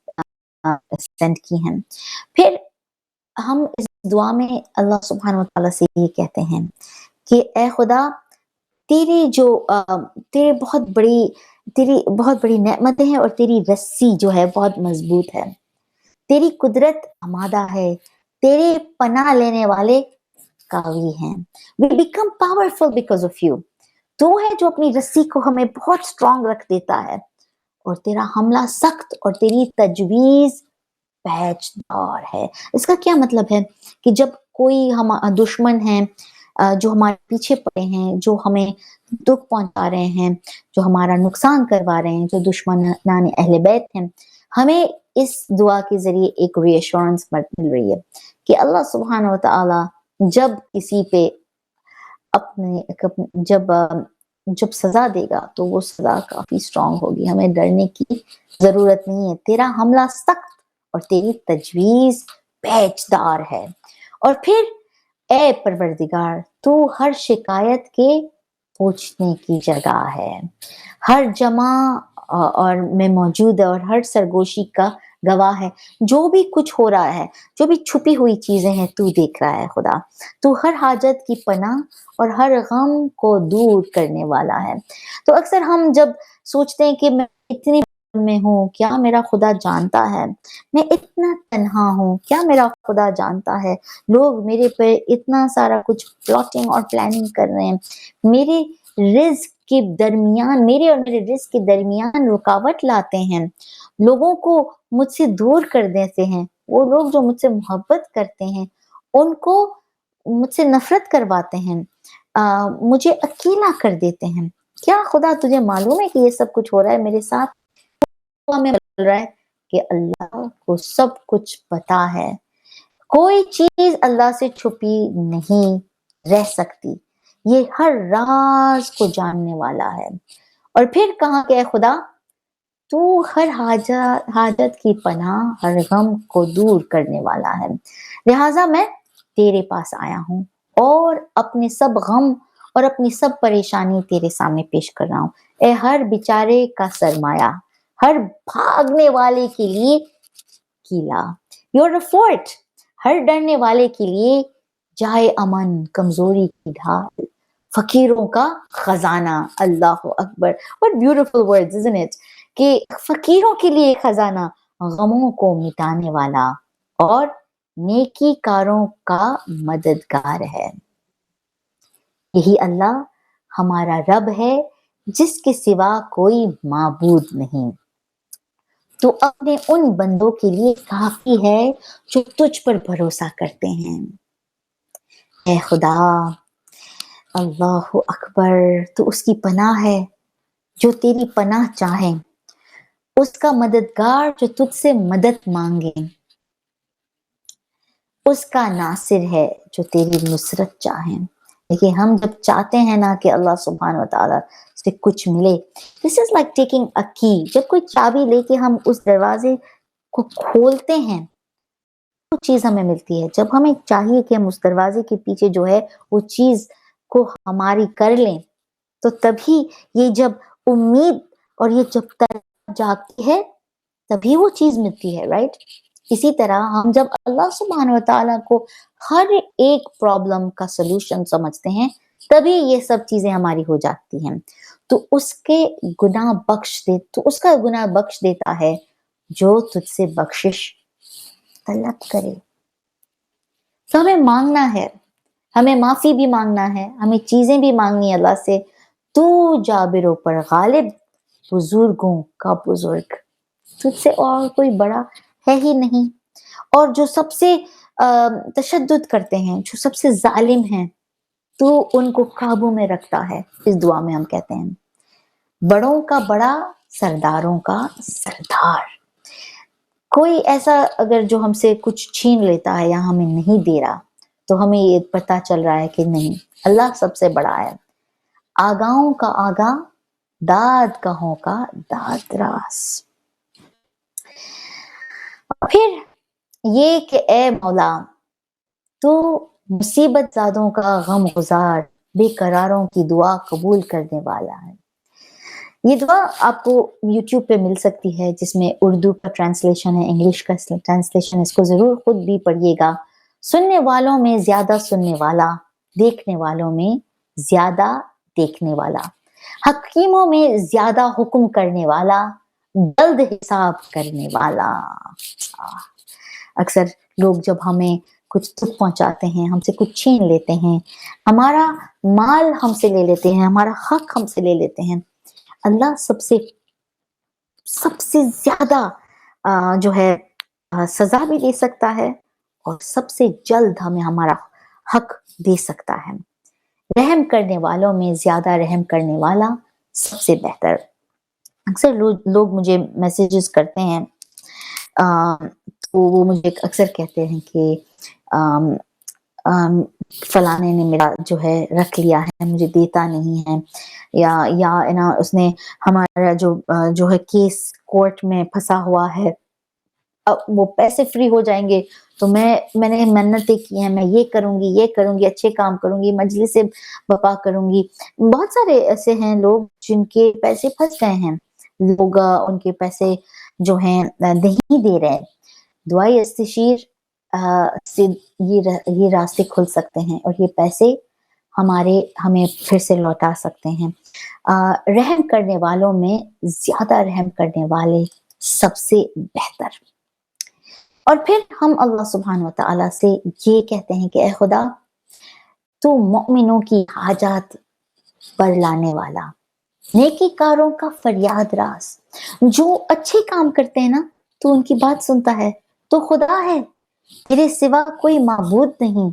सेंड की हैं। फिर हम इस दुआ में अल्लाह सुब्हानहू व तआला से ये कहते हैं कि ए खुदा, तेरी बहुत बड़ी नेमतें हैं और तेरी रस्सी जो है बहुत मजबूत है, तेरी कुदरत आमादा है, तेरे पनाह लेने वाले कावी हैं। We become powerful because of you। तू है जो अपनी रस्सी को हमें बहुत स्ट्रांग रख देता है और तेरा हमला सख्त और तेरी तजवीज पैचदार है। इसका क्या मतलब है कि जब कोई हम दुश्मन है जो हमारे पीछे पड़े हैं, जो हमें दुख पहुंचा रहे हैं, जो हमारा नुकसान करवा रहे हैं, जो दुश्मनाने अहले बैत हैं, हमें इस दुआ के जरिए एक रीअश्योरेंस मिल रही है कि अल्लाह सुब्हानहू व तआला जब किसी पे जब सजा देगा तो वो सजा काफी स्ट्रांग होगी, हमें डरने की जरूरत नहीं है। तेरा हमला सख्त और तेरी तजवीज पेचदार है। और फिर ए परवरदिगार, तू हर शिकायत के पूछने की जगह है, हर जमा और में मौजूद है और हर सरगोशी का गवाह है। जो भी कुछ हो रहा है, जो भी छुपी हुई चीजें हैं, तू देख रहा है खुदा। तू हर हाजत की पनाह और हर गम को दूर करने वाला है। तो अक्सर हम जब सोचते हैं कि मैं इतनी में हूँ, क्या मेरा खुदा जानता है? मैं इतना तन्हा हूँ, क्या मेरा खुदा जानता है? लोग मेरे पे इतना सारा कुछ प्लॉटिंग और प्लानिंग कर रहे हैं, मेरे रिस्क के दरमियान, मेरे और मेरे रिस्क के दरमियान रुकावट लाते हैं, लोगों को मुझसे दूर कर देते हैं। वो लोग जो मुझसे मोहब्बत करते हैं उनको मुझसे नफरत करवाते हैं, मुझे अकेला कर देते हैं। क्या खुदा तुझे मालूम है कि ये सब कुछ हो रहा है मेरे साथ? हमें मिल रहा है कि अल्लाह को सब कुछ पता है, कोई चीज अल्लाह से छुपी नहीं रह सकती, ये हर राज को जानने वाला है। और फिर कहा कि खुदा, तू हर हाजत की पनाह, हर गम को दूर करने वाला है, लिहाजा मैं तेरे पास आया हूँ और अपने सब गम और अपनी सब परेशानी तेरे सामने पेश कर रहा हूँ। ए हर बेचारे का सरमाया, हर भागने वाले के लिए किला, you're a fort, हर डरने वाले के लिए जाए अमन, कमजोरी की ढाल, फकीरों का खजाना। अल्लाह Akbar, what beautiful words, isn't it? कि फकीरों के लिए खजाना, गमों को मिटाने वाला और नेकीकारों का मददगार है। यही अल्लाह हमारा रब है, जिसके सिवा कोई माबूद नहीं। तो अपने उन बंदों के लिए काफी है जो तुझ पर भरोसा करते हैं। ऐ खुदा, अल्लाह अकबर, तो उसकी पनाह है जो तेरी पनाह चाहे, उसका मददगार जो तुझसे मदद मांगे, उसका नासिर है जो तेरी नुसरत चाहे। देखिए, हम जब चाहते हैं ना कि अल्लाह सुब्हान व तआला से कुछ मिले, this is like taking a की। जब कोई चाबी लेके हम उस दरवाजे को खोलते हैं, वो चीज हमें मिलती है। जब हमें चाहिए कि हम उस दरवाजे के पीछे जो है वो चीज को हमारी कर लें, तो तभी ये जब उम्मीद और ये जब तक जागती है, तभी वो चीज मिलती है, राइट? इसी तरह हम जब अल्लाह सुब्हान व तआला को हर एक प्रॉब्लम का सलूशन समझते हैं, तभी ये सब चीजें हमारी हो जाती हैं। तो उसका गुनाह बख्श देता है जो तुझसे बख्शिश तलब करे। तो हमें मांगना है, हमें माफी भी मांगना है, हमें चीजें भी मांगनी है अल्लाह से। तू जाबिरों पर गालिब, बुजुर्गों का बुजुर्ग, तुझसे और कोई बड़ा है ही नहीं। और जो सबसे तशद्दुद करते हैं, जो सबसे जालिम हैं, तू उनको काबू में रखता है। इस दुआ में हम कहते हैं, बड़ों का बड़ा, सरदारों का सरदार। कोई ऐसा अगर जो हमसे कुछ छीन लेता है या हमें नहीं दे रहा, तो हमें ये पता चल रहा है कि नहीं, अल्लाह सबसे बड़ा है। आगाओं का आगा, दाद कहों का दादरास। फिर ये कि ए मौला, तो मुसीबत ज़ादों का गम गुजार, बेकरारों की दुआ कबूल करने वाला है। ये दुआ आपको यूट्यूब पे मिल सकती है, जिसमें उर्दू का ट्रांसलेशन है, इंग्लिश का ट्रांसलेशन। इसको जरूर खुद भी पढ़िएगा। सुनने वालों में ज्यादा सुनने वाला, देखने वालों में ज्यादा देखने वाला, हकीमों में ज्यादा हुक्म करने वाला, जल्द हिसाब करने वाला। अक्सर लोग जब हमें कुछ दुख पहुंचाते हैं, हमसे कुछ छीन लेते हैं, हमारा माल हमसे ले लेते हैं, हमारा हक हमसे ले लेते हैं, अल्लाह सबसे सबसे ज्यादा जो है सजा भी दे सकता है और सबसे जल्द हमें हमारा हक दे सकता है। रहम करने वालों में ज्यादा रहम करने वाला सबसे बेहतर। अक्सर लोग मुझे मैसेजेस करते हैं, तो वो मुझे अक्सर कहते हैं कि फलाने ने मेरा जो है रख लिया है, मुझे देता नहीं है, या ना उसने हमारा जो है केस कोर्ट में फंसा हुआ है, अब वो पैसे फ्री हो जाएंगे तो मैंने मन्नतें की हैं, मैं ये करूंगी, अच्छे काम करूंगी, मजलिस से बपा करूंगी। बहुत सारे ऐसे हैं लोग जिनके पैसे फंस गए हैं, लोग उनके पैसे जो हैं नहीं दे रहे हैं। दुआई इस्तिशीर से ये रास्ते खुल सकते हैं और ये पैसे हमें फिर से लौटा सकते हैं। रहम करने वालों में ज्यादा रहम करने वाले सबसे बेहतर। और फिर हम अल्लाह सुब्हान व तआला से ये कहते हैं कि ए खुदा, तू मोमिनों की हाजात पर लाने वाला, नेकीकारों का फरियाद रास, जो अच्छे काम करते हैं ना, तो उनकी बात सुनता है। तो खुदा है, तेरे सिवा कोई माबूद नहीं,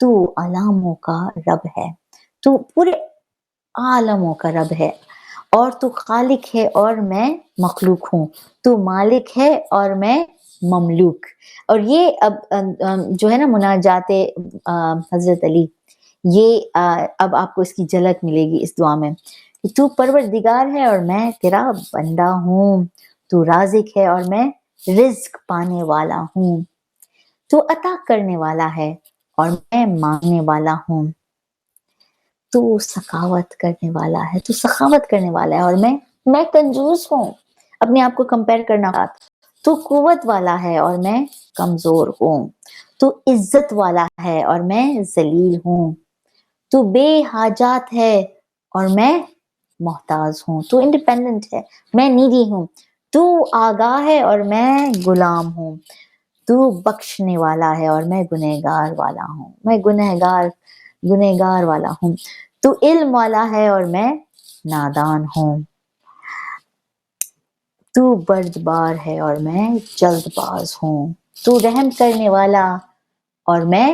तू आलमों का रब है, तू पूरे आलमों का रब है, और तू खालिक है और मैं मखलूक हूँ, तू मालिक है और मैं ममलूक। और ये अब जो है ना मुनाजाते हजरत अली, ये अब आपको इसकी झलक मिलेगी इस दुआ में कि तू परवरदिगार है और मैं तेरा बंदा हूँ, तू राज़िक है और मैं रिज्क पाने वाला हूँ, तू अता करने वाला है और मैं मांगने वाला हूँ, तू सखावत करने वाला है, तू सखावत करने वाला है और मैं कंजूस हूँ। अपने आप को कंपेयर करना, تو قوت والا ہے اور میں کمزور ہوں، تو عزت والا ہے اور میں ذلیل ہوں، تو بے حاجات ہے اور میں محتاج ہوں، تو انڈیپینڈنٹ ہے میں نیڈی ہوں، تو آگاہ ہے اور میں غلام ہوں، تو بخشنے والا ہے اور میں گنہگار والا ہوں، میں گنہگار والا ہوں، تو علم والا ہے اور میں نادان ہوں، تو بردبار ہے اور میں جلد باز ہوں، تو رحم کرنے والا اور میں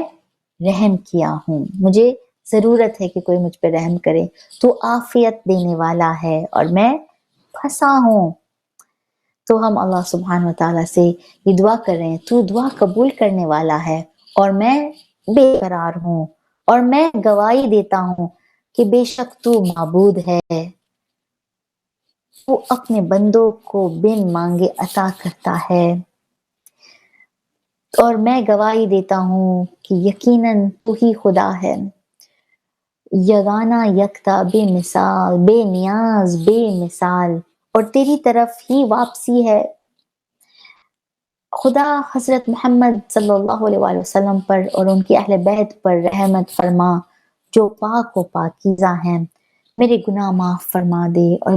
رحم کیا ہوں، مجھے ضرورت ہے کہ کوئی مجھ پہ رحم کرے، تو عافیت دینے والا ہے اور میں پھنسا ہوں۔ تو ہم اللہ سبحانہ وتعالیٰ سے یہ دعا کر رہے ہیں، تو دعا قبول کرنے والا ہے اور میں بے قرار ہوں، اور میں گواہی دیتا ہوں کہ بے شک تو معبود ہے، وہ اپنے بندوں کو بن مانگے عطا کرتا ہے، اور میں گواہی دیتا ہوں کہ یقیناً تو ہی خدا ہے، یگانہ یکتا بے مثال بے نیاز بے مثال، اور تیری طرف ہی واپسی ہے۔ خدا حضرت محمد صلی اللہ علیہ وآلہ وسلم پر اور ان کی اہل بیت پر رحمت فرما، جو پاک و پاکیزہ ہیں، میرے گناہ معاف فرما دے اور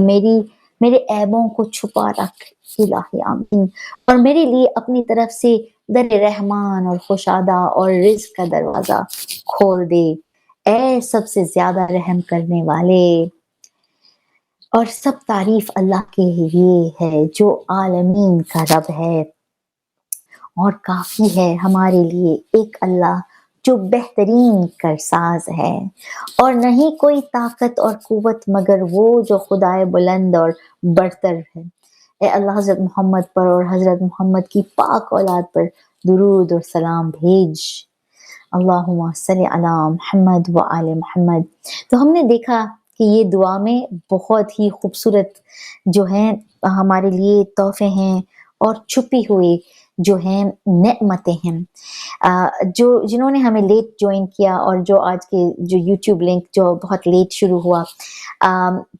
میرے عیبوں کو چھپا رکھ الہی آمین، اور میرے لیے اپنی طرف سے در رحمان اور خوشادہ اور رزق کا دروازہ کھول دے، اے سب سے زیادہ رحم کرنے والے، اور سب تعریف اللہ کے لیے ہے جو عالمین کا رب ہے، اور کافی ہے ہمارے لیے ایک اللہ جو بہترین کرساز ہے، اور نہیں کوئی طاقت اور قوت مگر وہ جو خدائے بلند اور برتر ہے۔ اے اللہ حضرت محمد پر اور حضرت محمد کی پاک اولاد پر درود اور سلام بھیج، اللہم صلی علی محمد و آل محمد۔ تو ہم نے دیکھا کہ یہ دعا میں بہت ہی خوبصورت جو ہیں ہمارے لیے تحفے ہیں، اور چھپی ہوئی جو ہیں نعمتیں ہیں، جنہوں نے ہمیں لیٹ جوائن کیا، اور جو آج کے جو یوٹیوب لنک جو بہت لیٹ شروع ہوا،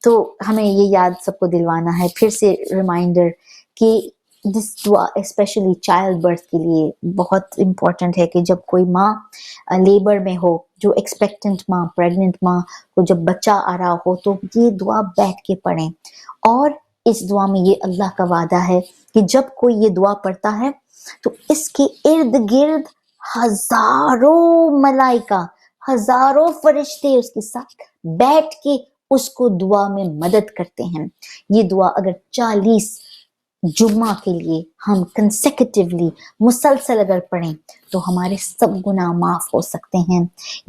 تو ہمیں یہ یاد سب کو دلوانا ہے پھر سے ریمائنڈر کہ دس دعا اسپیشلی چائلڈ برتھ کے لیے بہت امپورٹنٹ ہے، کہ جب کوئی ماں لیبر میں ہو، جو ایکسپیکٹنٹ ماں، پریگننٹ ماں کو جب بچہ آ رہا ہو، تو یہ دعا بیٹھ کے پڑھیں، اور اس دعا میں یہ اللہ کا وعدہ ہے کہ جب کوئی یہ دعا پڑھتا ہے تو اس کے ارد گرد ہزاروں ملائکہ، ہزاروں فرشتے اس کے ساتھ بیٹھ کے اس کو دعا میں مدد کرتے ہیں۔ یہ دعا اگر 40 جمعہ کے لیے ہم کنسیکٹیولی مسلسل اگر پڑھیں تو ہمارے سب گناہ معاف ہو سکتے ہیں۔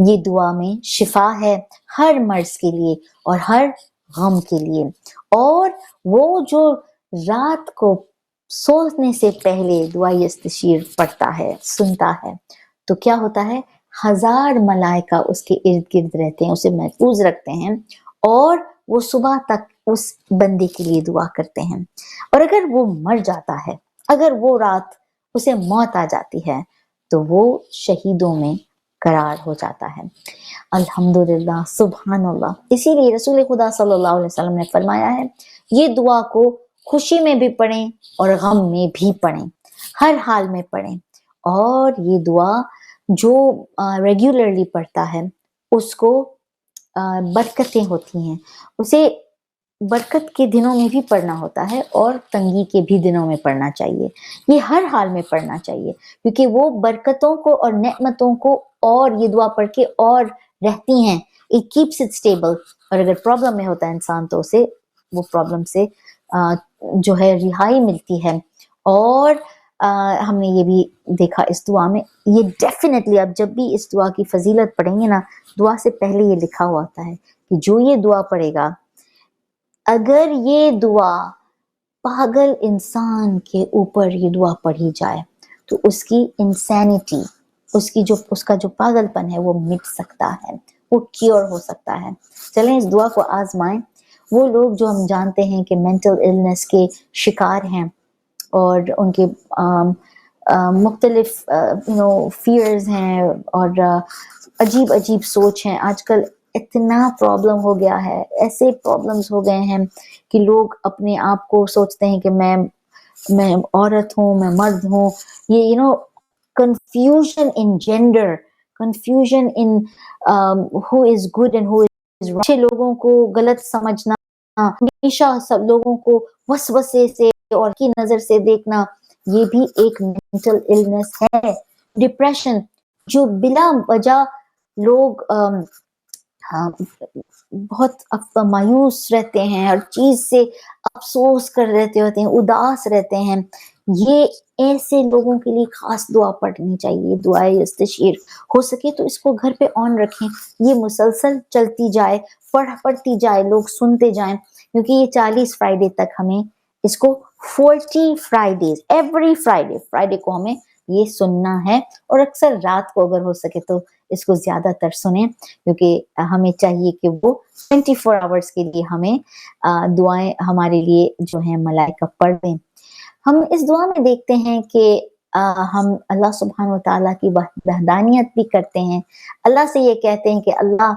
یہ دعا میں شفا ہے ہر مرض کے لیے اور ہر غم کے لیے، اور وہ جو رات کو سونے سے پہلے دعائے استشیر پڑھتا ہے، سنتا ہے، تو کیا ہوتا ہے، 1000 ملائکہ اس کے ارد گرد رہتے ہیں، اسے محفوظ رکھتے ہیں، اور وہ صبح تک اس بندے کے لیے دعا کرتے ہیں۔ اور اگر وہ مر جاتا ہے، اگر وہ رات اسے موت آ جاتی ہے، تو وہ شہیدوں میں قرار ہو جاتا ہے۔ الحمدللہ، سبحان اللہ۔ اسی لیے رسول خدا صلی اللہ علیہ وسلم نے فرمایا ہے، یہ دعا کو خوشی میں بھی پڑھیں اور غم میں بھی پڑھیں، ہر حال میں پڑھیں، اور یہ دعا جو ریگولرلی پڑھتا ہے اس کو برکتیں ہوتی ہیں، اسے برکت کے دنوں میں بھی پڑھنا ہوتا ہے اور تنگی کے بھی دنوں میں پڑھنا چاہیے، یہ ہر حال میں پڑھنا چاہیے، کیونکہ وہ برکتوں کو اور نعمتوں کو اور یہ دعا پڑھ کے اور رہتی ہیں، it keeps it stable۔ اور اگر پرابلم میں ہوتا ہے انسان تو اسے وہ پرابلم سے جو ہے رہائی ملتی ہے۔ اور ہم نے یہ بھی دیکھا اس دعا میں، یہ ڈیفینیٹلی آپ جب بھی اس دعا کی فضیلت پڑھیں گے نا، دعا سے پہلے یہ لکھا ہوا ہوتا ہے کہ جو یہ دعا پڑھے گا، اگر یہ دعا پاگل انسان کے اوپر یہ دعا پڑھی جائے تو اس کی انسینٹی، اس کا جو پاگل پن ہے وہ مٹ سکتا ہے، وہ کیور ہو سکتا ہے۔ چلیں اس دعا کو آزمائیں۔ وہ لوگ جو ہم جانتے ہیں کہ مینٹل النس کے شکار ہیں اور ان کے مختلف فیئرز ہیں اور عجیب عجیب سوچ ہیں، آج کل اتنا پرابلم ہو گیا ہے، ایسے پرابلمز ہو گئے ہیں کہ لوگ اپنے آپ کو سوچتے ہیں کہ میں मैं औरत हूँ, मैं मर्द हूँ, ये confusion in gender, confusion in who is good and who is wrong, अच्छे लोगों को गलत समझना, हमेशा सब लोगों को वसवसे से और की नजर से देखना, ये भी एक मेंटल इलनेस है। डिप्रेशन, जो बिला वजह लोग हाँ, बहुत मायूस रहते हैं, हर चीज से अफसोस कर रहते होते हैं, उदास रहते हैं, ये ऐसे लोगों के लिए खास दुआ पढ़नी चाहिए, दुआए इस्तशीर। हो सके तो इसको घर पे ऑन रखें, ये मुसलसल चलती जाए, पढ़ती जाए, लोग सुनते जाएं, क्योंकि ये 40 फ्राइडे तक हमें इसको 40 फ्राइडेज, एवरी फ्राइडे को हमें ये सुनना है, और अक्सर रात को अगर हो सके तो इसको ज्यादातर सुने, क्योंकि हमें चाहिए कि वो 24 आवर्स के लिए हमें दुआएं हमारे लिए जो है मलाइका पढ़ दें। हम इस दुआ में देखते हैं कि हम अल्लाह सुब्हान व तआला की वहदानियत भी करते हैं, अल्लाह से ये कहते हैं कि अल्लाह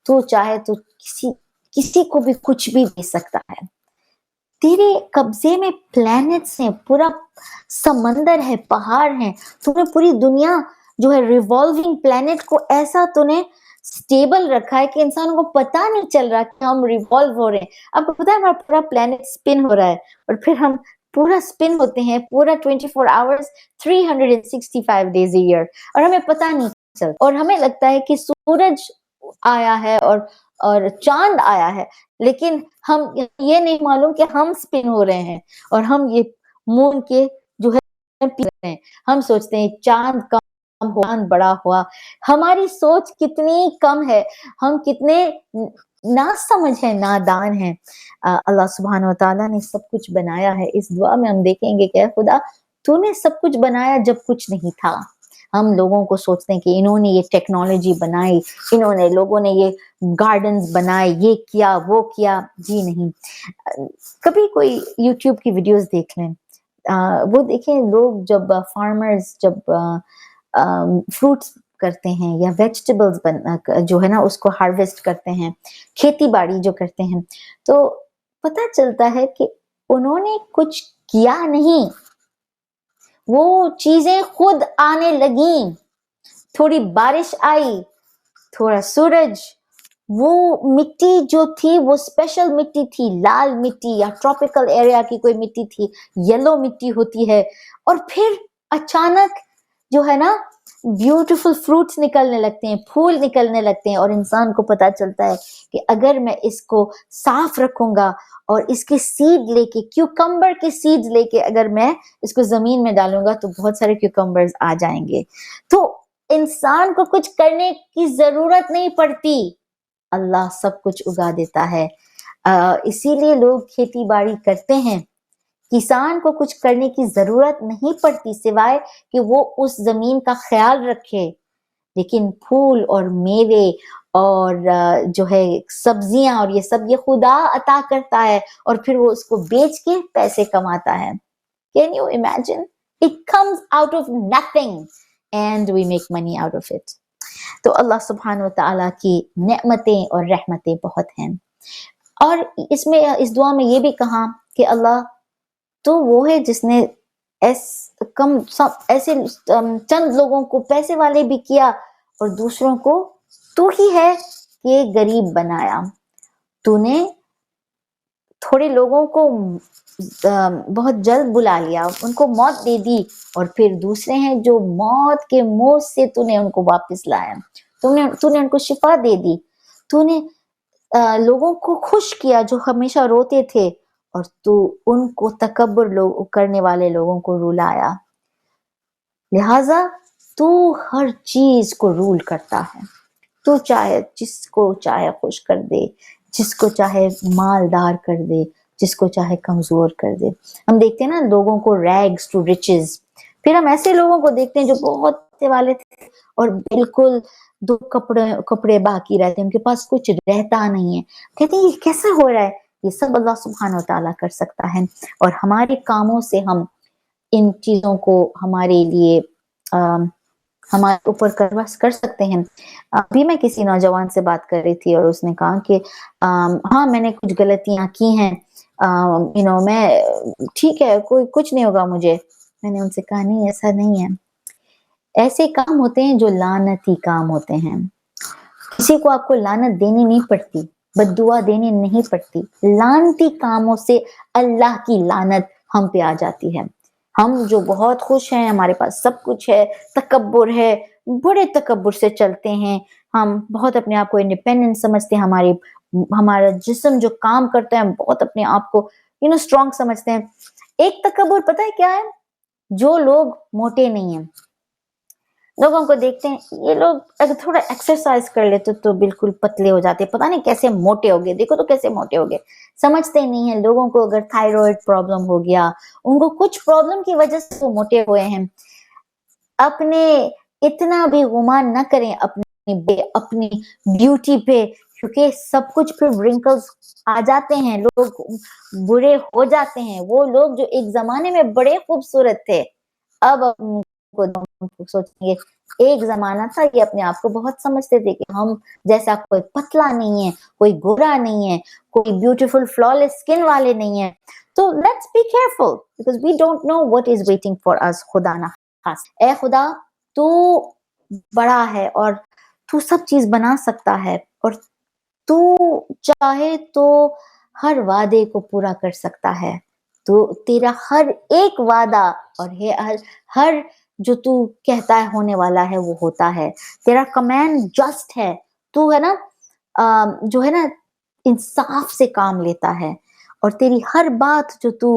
तू चाहे तो किसी को भी कुछ भी दे सकता है, तेरे कब्जे में प्लैनेट्स हैं, पूरा समंदर है, पहाड़ हैं, तूने पूरी दुनिया जो है रिवॉल्विंग प्लैनेट को ऐसा तूने स्टेबल रखा है कि इंसानों को पता नहीं चल रहा कि हम रिवॉल्व हो रहे हैं। आपको पता है हमारा पूरा प्लैनेट स्पिन हो रहा है, और फिर हम पूरा स्पिन होते हैं पूरा 24 आवर्स 365 डेज a year, और हमें पता नहीं चलता, और हमें लगता है कि सूरज आया है और चांद आया है, लेकिन हम ये नहीं मालूम कि हम स्पिन हो रहे हैं, और हम ये मून के जो है पी रहे हैं। हम सोचते हैं चांद कम हुआ, चांद बड़ा हुआ, हमारी सोच कितनी कम है, हम कितने ना समझ है, नादान है। अल्लाह सुब्हान व तआला ने सब कुछ बनाया है। इस दुआ में हम देखेंगे कि खुदा तूने सब कुछ बनाया जब कुछ नहीं था। हम लोगों को सोचते हैं कि इन्होंने ये टेक्नोलॉजी बनाई, इन्होंने लोगों ने ये गार्डन्स बनाए, ये किया वो किया, जी नहीं। कभी कोई यूट्यूब की वीडियोस देख लें, वो देखें लोग जब फार्मर्स जब फ्रूट्स करते हैं या वेजिटेबल्स जो है ना उसको हार्वेस्ट करते हैं, खेती बाड़ी जो करते हैं, तो पता चलता है कि उन्होंने कुछ किया नहीं, वो चीजें खुद आने लगी। थोड़ी बारिश आई, थोड़ा सूरज, वो मिट्टी जो थी वो स्पेशल मिट्टी थी, लाल मिट्टी या ट्रॉपिकल एरिया की कोई मिट्टी थी, येलो मिट्टी होती है, और फिर अचानक जो है ना ब्यूटीफुल फ्रूट्स निकलने लगते हैं, फूल निकलने लगते हैं, और इंसान को पता चलता है कि अगर मैं इसको साफ रखूंगा और इसके सीड लेके, क्यूकम्बर के सीड्स लेके अगर मैं इसको जमीन में डालूंगा तो बहुत सारे क्यूकम्बर्स आ जाएंगे। तो इंसान को कुछ करने की जरूरत नहीं पड़ती, अल्लाह सब कुछ उगा देता है। इसीलिए लोग खेती बाड़ी करते हैं, किसान को कुछ करने की जरूरत नहीं पड़ती सिवाय कि वो उस जमीन का ख्याल रखे। लेकिन फूल और मेवे और जो है सब्जियां और ये सब ये खुदा अता करता है, और फिर वो उसको बेच के पैसे कमाता है। Can you imagine, it comes out of nothing and we make money out of it. तो अल्लाह सुब्हान व तआला की नेमतें और रहमतें बहुत हैं। और इसमें इस दुआ में ये भी कहा कि अल्लाह तो वो है जिसने ऐसे चंद लोगों को पैसे वाले भी किया, और दूसरों को तू ही है कि गरीब बनाया। तूने थोड़े लोगों को बहुत जल्द बुला लिया, उनको मौत दे दी, और फिर दूसरे हैं जो मौत के मुंह से तूने उनको वापस लाया, तूने उनको शिफा दे दी, तूने लोगों को खुश किया जो हमेशा रोते थे, और तू उनको तकब्बुर लोग करने वाले लोगों को रुलाया। लिहाजा तू हर चीज को रूल करता है, तू चाहे जिसको चाहे खुश कर दे, जिसको चाहे मालदार कर दे, जिसको चाहे कमजोर कर दे। हम देखते हैं ना लोगों को रैग्स टू रिचेस, फिर हम ऐसे लोगों को देखते हैं जो बहुत पैसे वाले थे और बिल्कुल दो कपड़े बाकी रहते हैं, उनके पास कुछ रहता नहीं है। कहते हैं ये कैसे हो रहा है? ये सब अल्लाह सुब्हान व तआला कर सकता है, और हमारे कामों से हम इन चीजों को हमारे लिए हमारे ऊपर कर सकते हैं। अभी मैं किसी नौजवान से बात कर रही थी और उसने कहा कि हाँ मैंने कुछ गलतियां की हैं, मैं ठीक है, कोई कुछ नहीं होगा मुझे। मैंने उनसे कहा नहीं ऐसा नहीं है। ऐसे काम होते हैं जो लानती काम होते हैं। किसी को आपको लानत देनी नहीं पड़ती, बद्दुआ देनी नहीं पड़ती। लानती कामों से अल्लाह की लानत हम पे आ जाती है। हम जो बहुत खुश हैं, हमारे पास सब कुछ है, तकब्बुर है, बड़े तकब्बुर से चलते हैं, हम बहुत अपने आप को इंडिपेंडेंट समझते हैं, हमारा जिस्म जो काम करता है, हम बहुत अपने आप को स्ट्रॉन्ग समझते हैं। एक तकब्बुर पता है क्या है? जो लोग मोटे नहीं हैं, लोगों को देखते हैं, ये लोग अगर थोड़ा एक्सरसाइज कर लेते तो बिल्कुल पतले हो जाते, पता नहीं कैसे मोटे हो गए, देखो तो कैसे मोटे हो गए। समझते ही नहीं है लोगों को, अगर थायराइड प्रॉब्लम हो गया, उनको कुछ प्रॉब्लम की वजह से वो मोटे हुए हैं। अपने इतना भी गुमान न करें अपनी ब्यूटी पे, क्योंकि सब कुछ फिर रिंकल्स आ जाते हैं, लोग बुरे हो जाते हैं। वो लोग जो एक जमाने में बड़े खूबसूरत थे, अब उनको सोचेंगे एक जमाना था ये अपने आप को बहुत समझते थे कि हम जैसा कोई पतला नहीं है, कोई गोरा नहीं है, कोई ब्यूटीफुल फ्लॉलेस स्किन वाले नहीं है। तो let's be careful because we don't know what is waiting for us. खुदा ना खास, ए खुदा तू बड़ा है और तू सब चीज बना सकता है, और तू चाहे तो हर वादे को पूरा कर सकता है। तो तेरा हर एक वादा और हर जो तू कहता है होने वाला है वो होता है। तेरा कमांड जस्ट है, तू है ना जो है ना इंसाफ से काम लेता है, और तेरी हर बात जो तू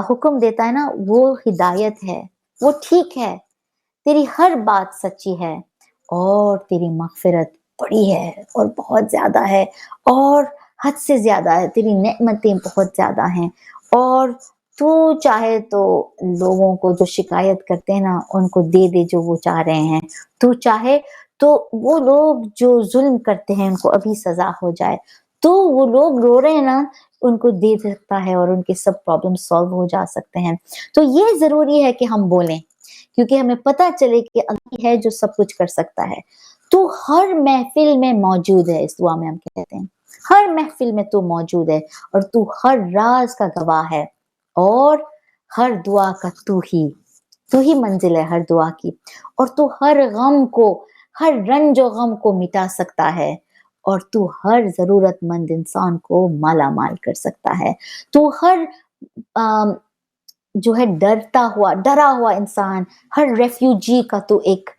हुक्म देता है ना वो हिदायत है, वो ठीक है। तेरी हर बात सच्ची है, और तेरी मगफिरत बड़ी है और बहुत ज्यादा है, और हद से ज्यादा है। तेरी नेमतें बहुत ज्यादा हैं, और तू चाहे तो लोगों को जो शिकायत करते हैं ना उनको दे दे जो वो चाह रहे हैं। तू चाहे तो वो लोग जो जुल्म करते हैं उनको अभी सजा हो जाए। तो वो लोग रो रहे हैं ना, उनको दे सकता है और उनके सब प्रॉब्लम सॉल्व हो जा सकते हैं। तो ये जरूरी है कि हम बोलें, क्योंकि हमें पता चले कि अल्लाह है जो सब कुछ कर सकता है। तू हर महफिल में मौजूद है, इस दुआ में हम कहते हैं हर महफिल में तू मौजूद है, और तू हर राज का गवाह है, और हर दुआ का तू ही मंजिल है हर दुआ की, और तू हर गम को, हर रंज और गम को मिटा सकता है, और तू हर जरूरतमंद इंसान को माला माल कर सकता है। तू हर अम, जो है डरा हुआ इंसान, हर रेफ्यूजी का तो एक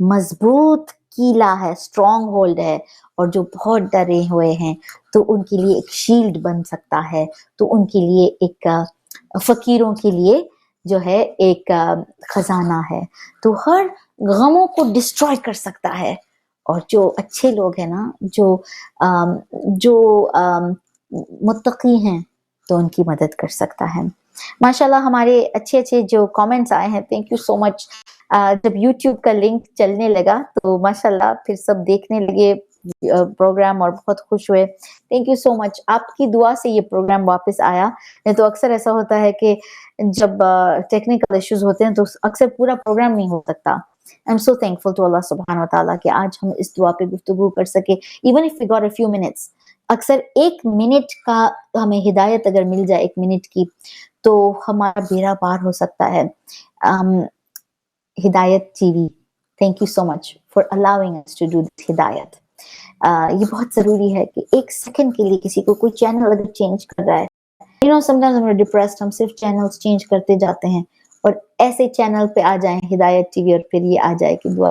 मजबूत कीला है, स्ट्रॉन्ग होल्ड है, और जो बहुत डरे हुए हैं तो उनके लिए एक शील्ड बन सकता है। तो उनके लिए एक फकीरों के लिए जो है एक खजाना है। तो हर गमों को डिस्ट्रॉय कर सकता है, और जो अच्छे लोग हैं ना, जो मुत्तकी हैं, तो उनकी मदद कर सकता है। माशाल्लाह हमारे अच्छे अच्छे जो कमेंट्स आए हैं, थैंक यू सो मच। जब यूट्यूब का लिंक चलने लगा तो माशाल्लाह फिर सब देखने लगे प्रोग्राम और बहुत खुश हुए। थैंक यू सो मच, आपकी दुआ से ये प्रोग्राम वापस आया। नहीं तो अक्सर ऐसा होता है कि जब टेक्निकल इश्यूज होते हैं तो अक्सर पूरा प्रोग्राम नहीं हो सकता। I am so thankful to अल्लाह सुब्हान व तआला कि आज हम इस दुआ पे गुफ्तगू कर सके, even if we got a few minutes. अक्सर 1 मिनट का हमें हिदायत अगर मिल जाए 1 मिनट की, तो हमारा बेड़ा पार हो सकता है। Hidayat TV, thank you so much for allowing us to do this Hidayat. ये बहुत जरूरी है कि 1 सेकंड के लिए किसी को कोई चैनल अगर चेंज कर रहा है, समटाइम्स हम डिप्रेस्ड, हम सिर्फ चैनल्स चेंज करते जाते हैं, और ऐसे चैनल पे आ जाए हिदायत टीवी और फिर ये आ जाए कि दुआ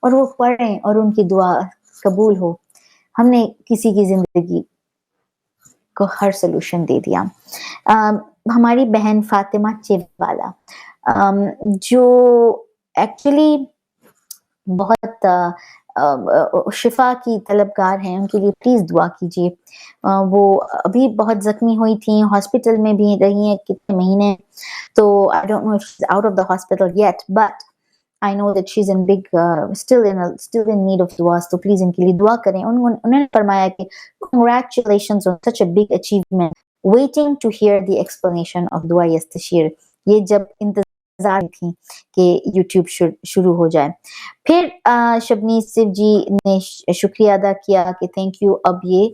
और वो पढ़ें और उनकी दुआ कबूल हो। हमने किसी की जिंदगी को हर सोल्यूशन दे दिया। हमारी बहन फातिमा चेवाला जो एक्चुअली बहुत शिफा की तलबगार हैं, उनके लिए प्लीज दुआ कीजिए। वो अभी बहुत जख्मी हुई थी, हॉस्पिटल में भी रही हैं कितने महीने, तो I don't know if she is out of the hospital yet, but I know that she's in big, still in need of duas. तो please इनके लिए दुआ करें। उन्होंने फरमाया कि congratulations on such a big achievement. Waiting to hear the explanation of दुआ यस्तशीर। ये जब इंतजार थी कि YouTube शुरू हो जाए। फिर शबनी सिफ जी ने शुक्रिया अदा किया कि थैंक यू, अब ये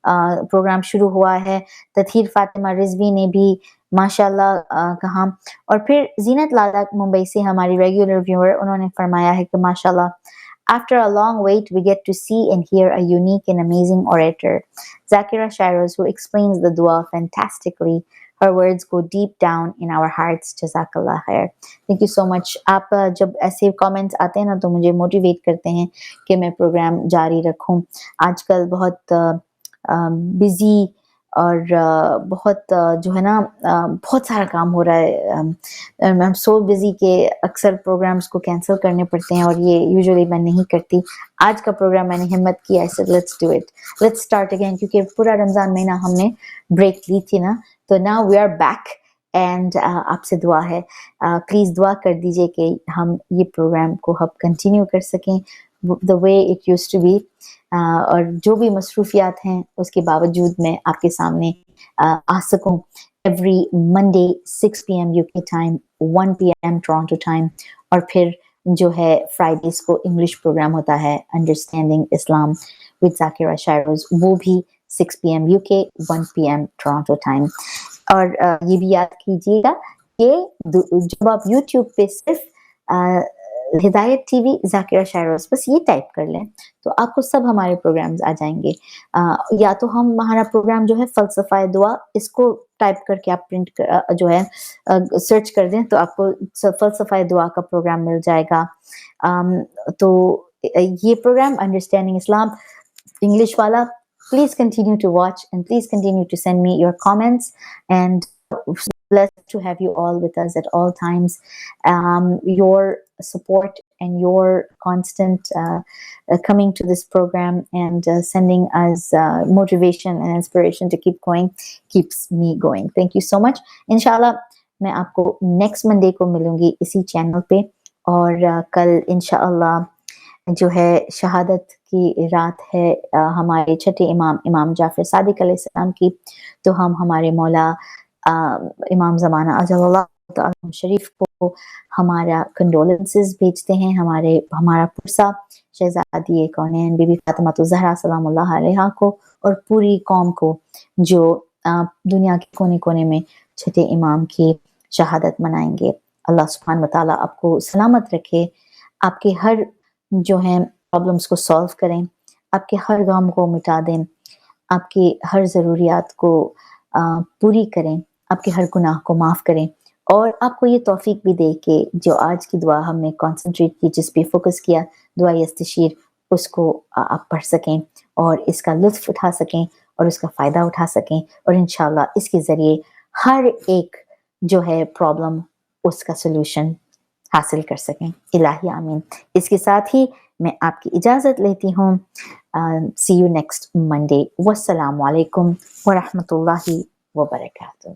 प्रोग्राम शुरू हुआ है। तथहीर फ़ातिमा रिज़वी ने भी माशाअल्लाह कहा, और फिर ज़ीनत लाला मुंबई से हमारी रेगुलर व्यूअर, उन्होंने फरमाया है कि माशाअल्लाह, after a long wait we get to see and hear a unique and amazing orator, Zakira Shairoz, who explains the dua fantastically. Her words go deep down in our hearts. Jazakallah khair. Thank you so much. आप जब ऐसे comments आते हैं ना तो मुझे motivate करते हैं कि मैं प्रोग्राम जारी रखूं। आजकल बहुत बिजी और बहुत जो है ना बहुत सारा काम हो रहा है। आई एम सो बिजी कि अक्सर प्रोग्राम्स को कैंसिल करने पड़ते हैं, और ये यूजुअली मैं नहीं करती। आज का प्रोग्राम मैंने हिम्मत की, I said let's do it, let's start again, क्योंकि पूरा रमज़ान महीना हमने ब्रेक ली थी ना, तो now we are back and आपसे दुआ है, प्लीज़ दुआ कर दीजिए कि हम ये प्रोग्राम को अब कंटिन्यू कर सकें the way it used to be, और जो भी मसरूफियात हैं उसके बावजूद मैं आपके सामने आ सकूं every Monday 6 PM UK time, 1 PM Toronto time, और फिर जो है फ्राइडेज को इंग्लिश प्रोग्राम होता है अंडरस्टैंडिंग इस्लाम विद ज़ाकिरा शायरोज़, वो भी 6 PM UK, 1 PM Toronto time. और ये भी याद कीजिएगा कि जब आप यूट्यूब पे सिर्फ हिदायत टीवी ज़ाकिरा शायरोज़ बस ये टाइप कर लें तो आपको सब हमारे प्रोग्राम्स आ जाएंगे। या तो हम हमारा प्रोग्राम जो है फ़लसफ़ा दुआ, इसको टाइप करके आप प्रिंट जो है सर्च कर दें तो आपको फ़लसफ़ा दुआ का प्रोग्राम मिल जाएगा। तो ये प्रोग्राम अंडरस्टैंडिंग इस्लाम इंग्लिश वाला, please continue to watch and please continue to send me your comments, and blessed to have you all with us at all times. Your support and your constant coming to this program and sending us motivation and inspiration to keep going keeps me going. Thank you so much. Inshallah मैं आपको next Monday को मिलूंगी इसी channel पे, और कल इंशाअल्लाह जो है शहादत की रात है हमारे छठे इमाम जाफर सादिक अलैहिस्सलाम की, तो हम हमारे मौला इमाम ज़माना अजलल्लाह तआला शरीफ को हमारा कंडोलेंसेस भेजते हैं, हमारा पुरसा शहजादी कौनैन बीबी फातिमा ज़हरा सलामुल्लाह अलैहा को और पूरी कौम को जो दुनिया के कोने-कोने में छठे इमाम की शहादत मनाएंगे। अल्लाह सुब्हान व तआला आपको सलामत रखे, आपके हर जो है प्रॉब्लम्स को सॉल्व करें, आपके हर गम को मिटा दें, आपकी हर ज़रूरियात को पूरी करें, आपके हर गुनाह को माफ़ करें, और आपको ये तौफीक भी दे कि जो आज की दुआ हमने कॉन्सेंट्रेट की, जिस पे फोकस किया, दुआ इस्तिशीर, उसको आप पढ़ सकें और इसका लुत्फ़ उठा सकें और उसका फ़ायदा उठा सकें, और इंशाअल्लाह इसके ज़रिए हर एक जो है प्रॉब्लम उसका सॉल्यूशन हासिल कर सकें। इलाही आमीन। इसके साथ ही मैं आपकी इजाज़त लेती हूँ। सी यू नेक्स्ट मंडे। वस्सलामु अलैकुम व रहमतुल्लाहि व बरकातुहू।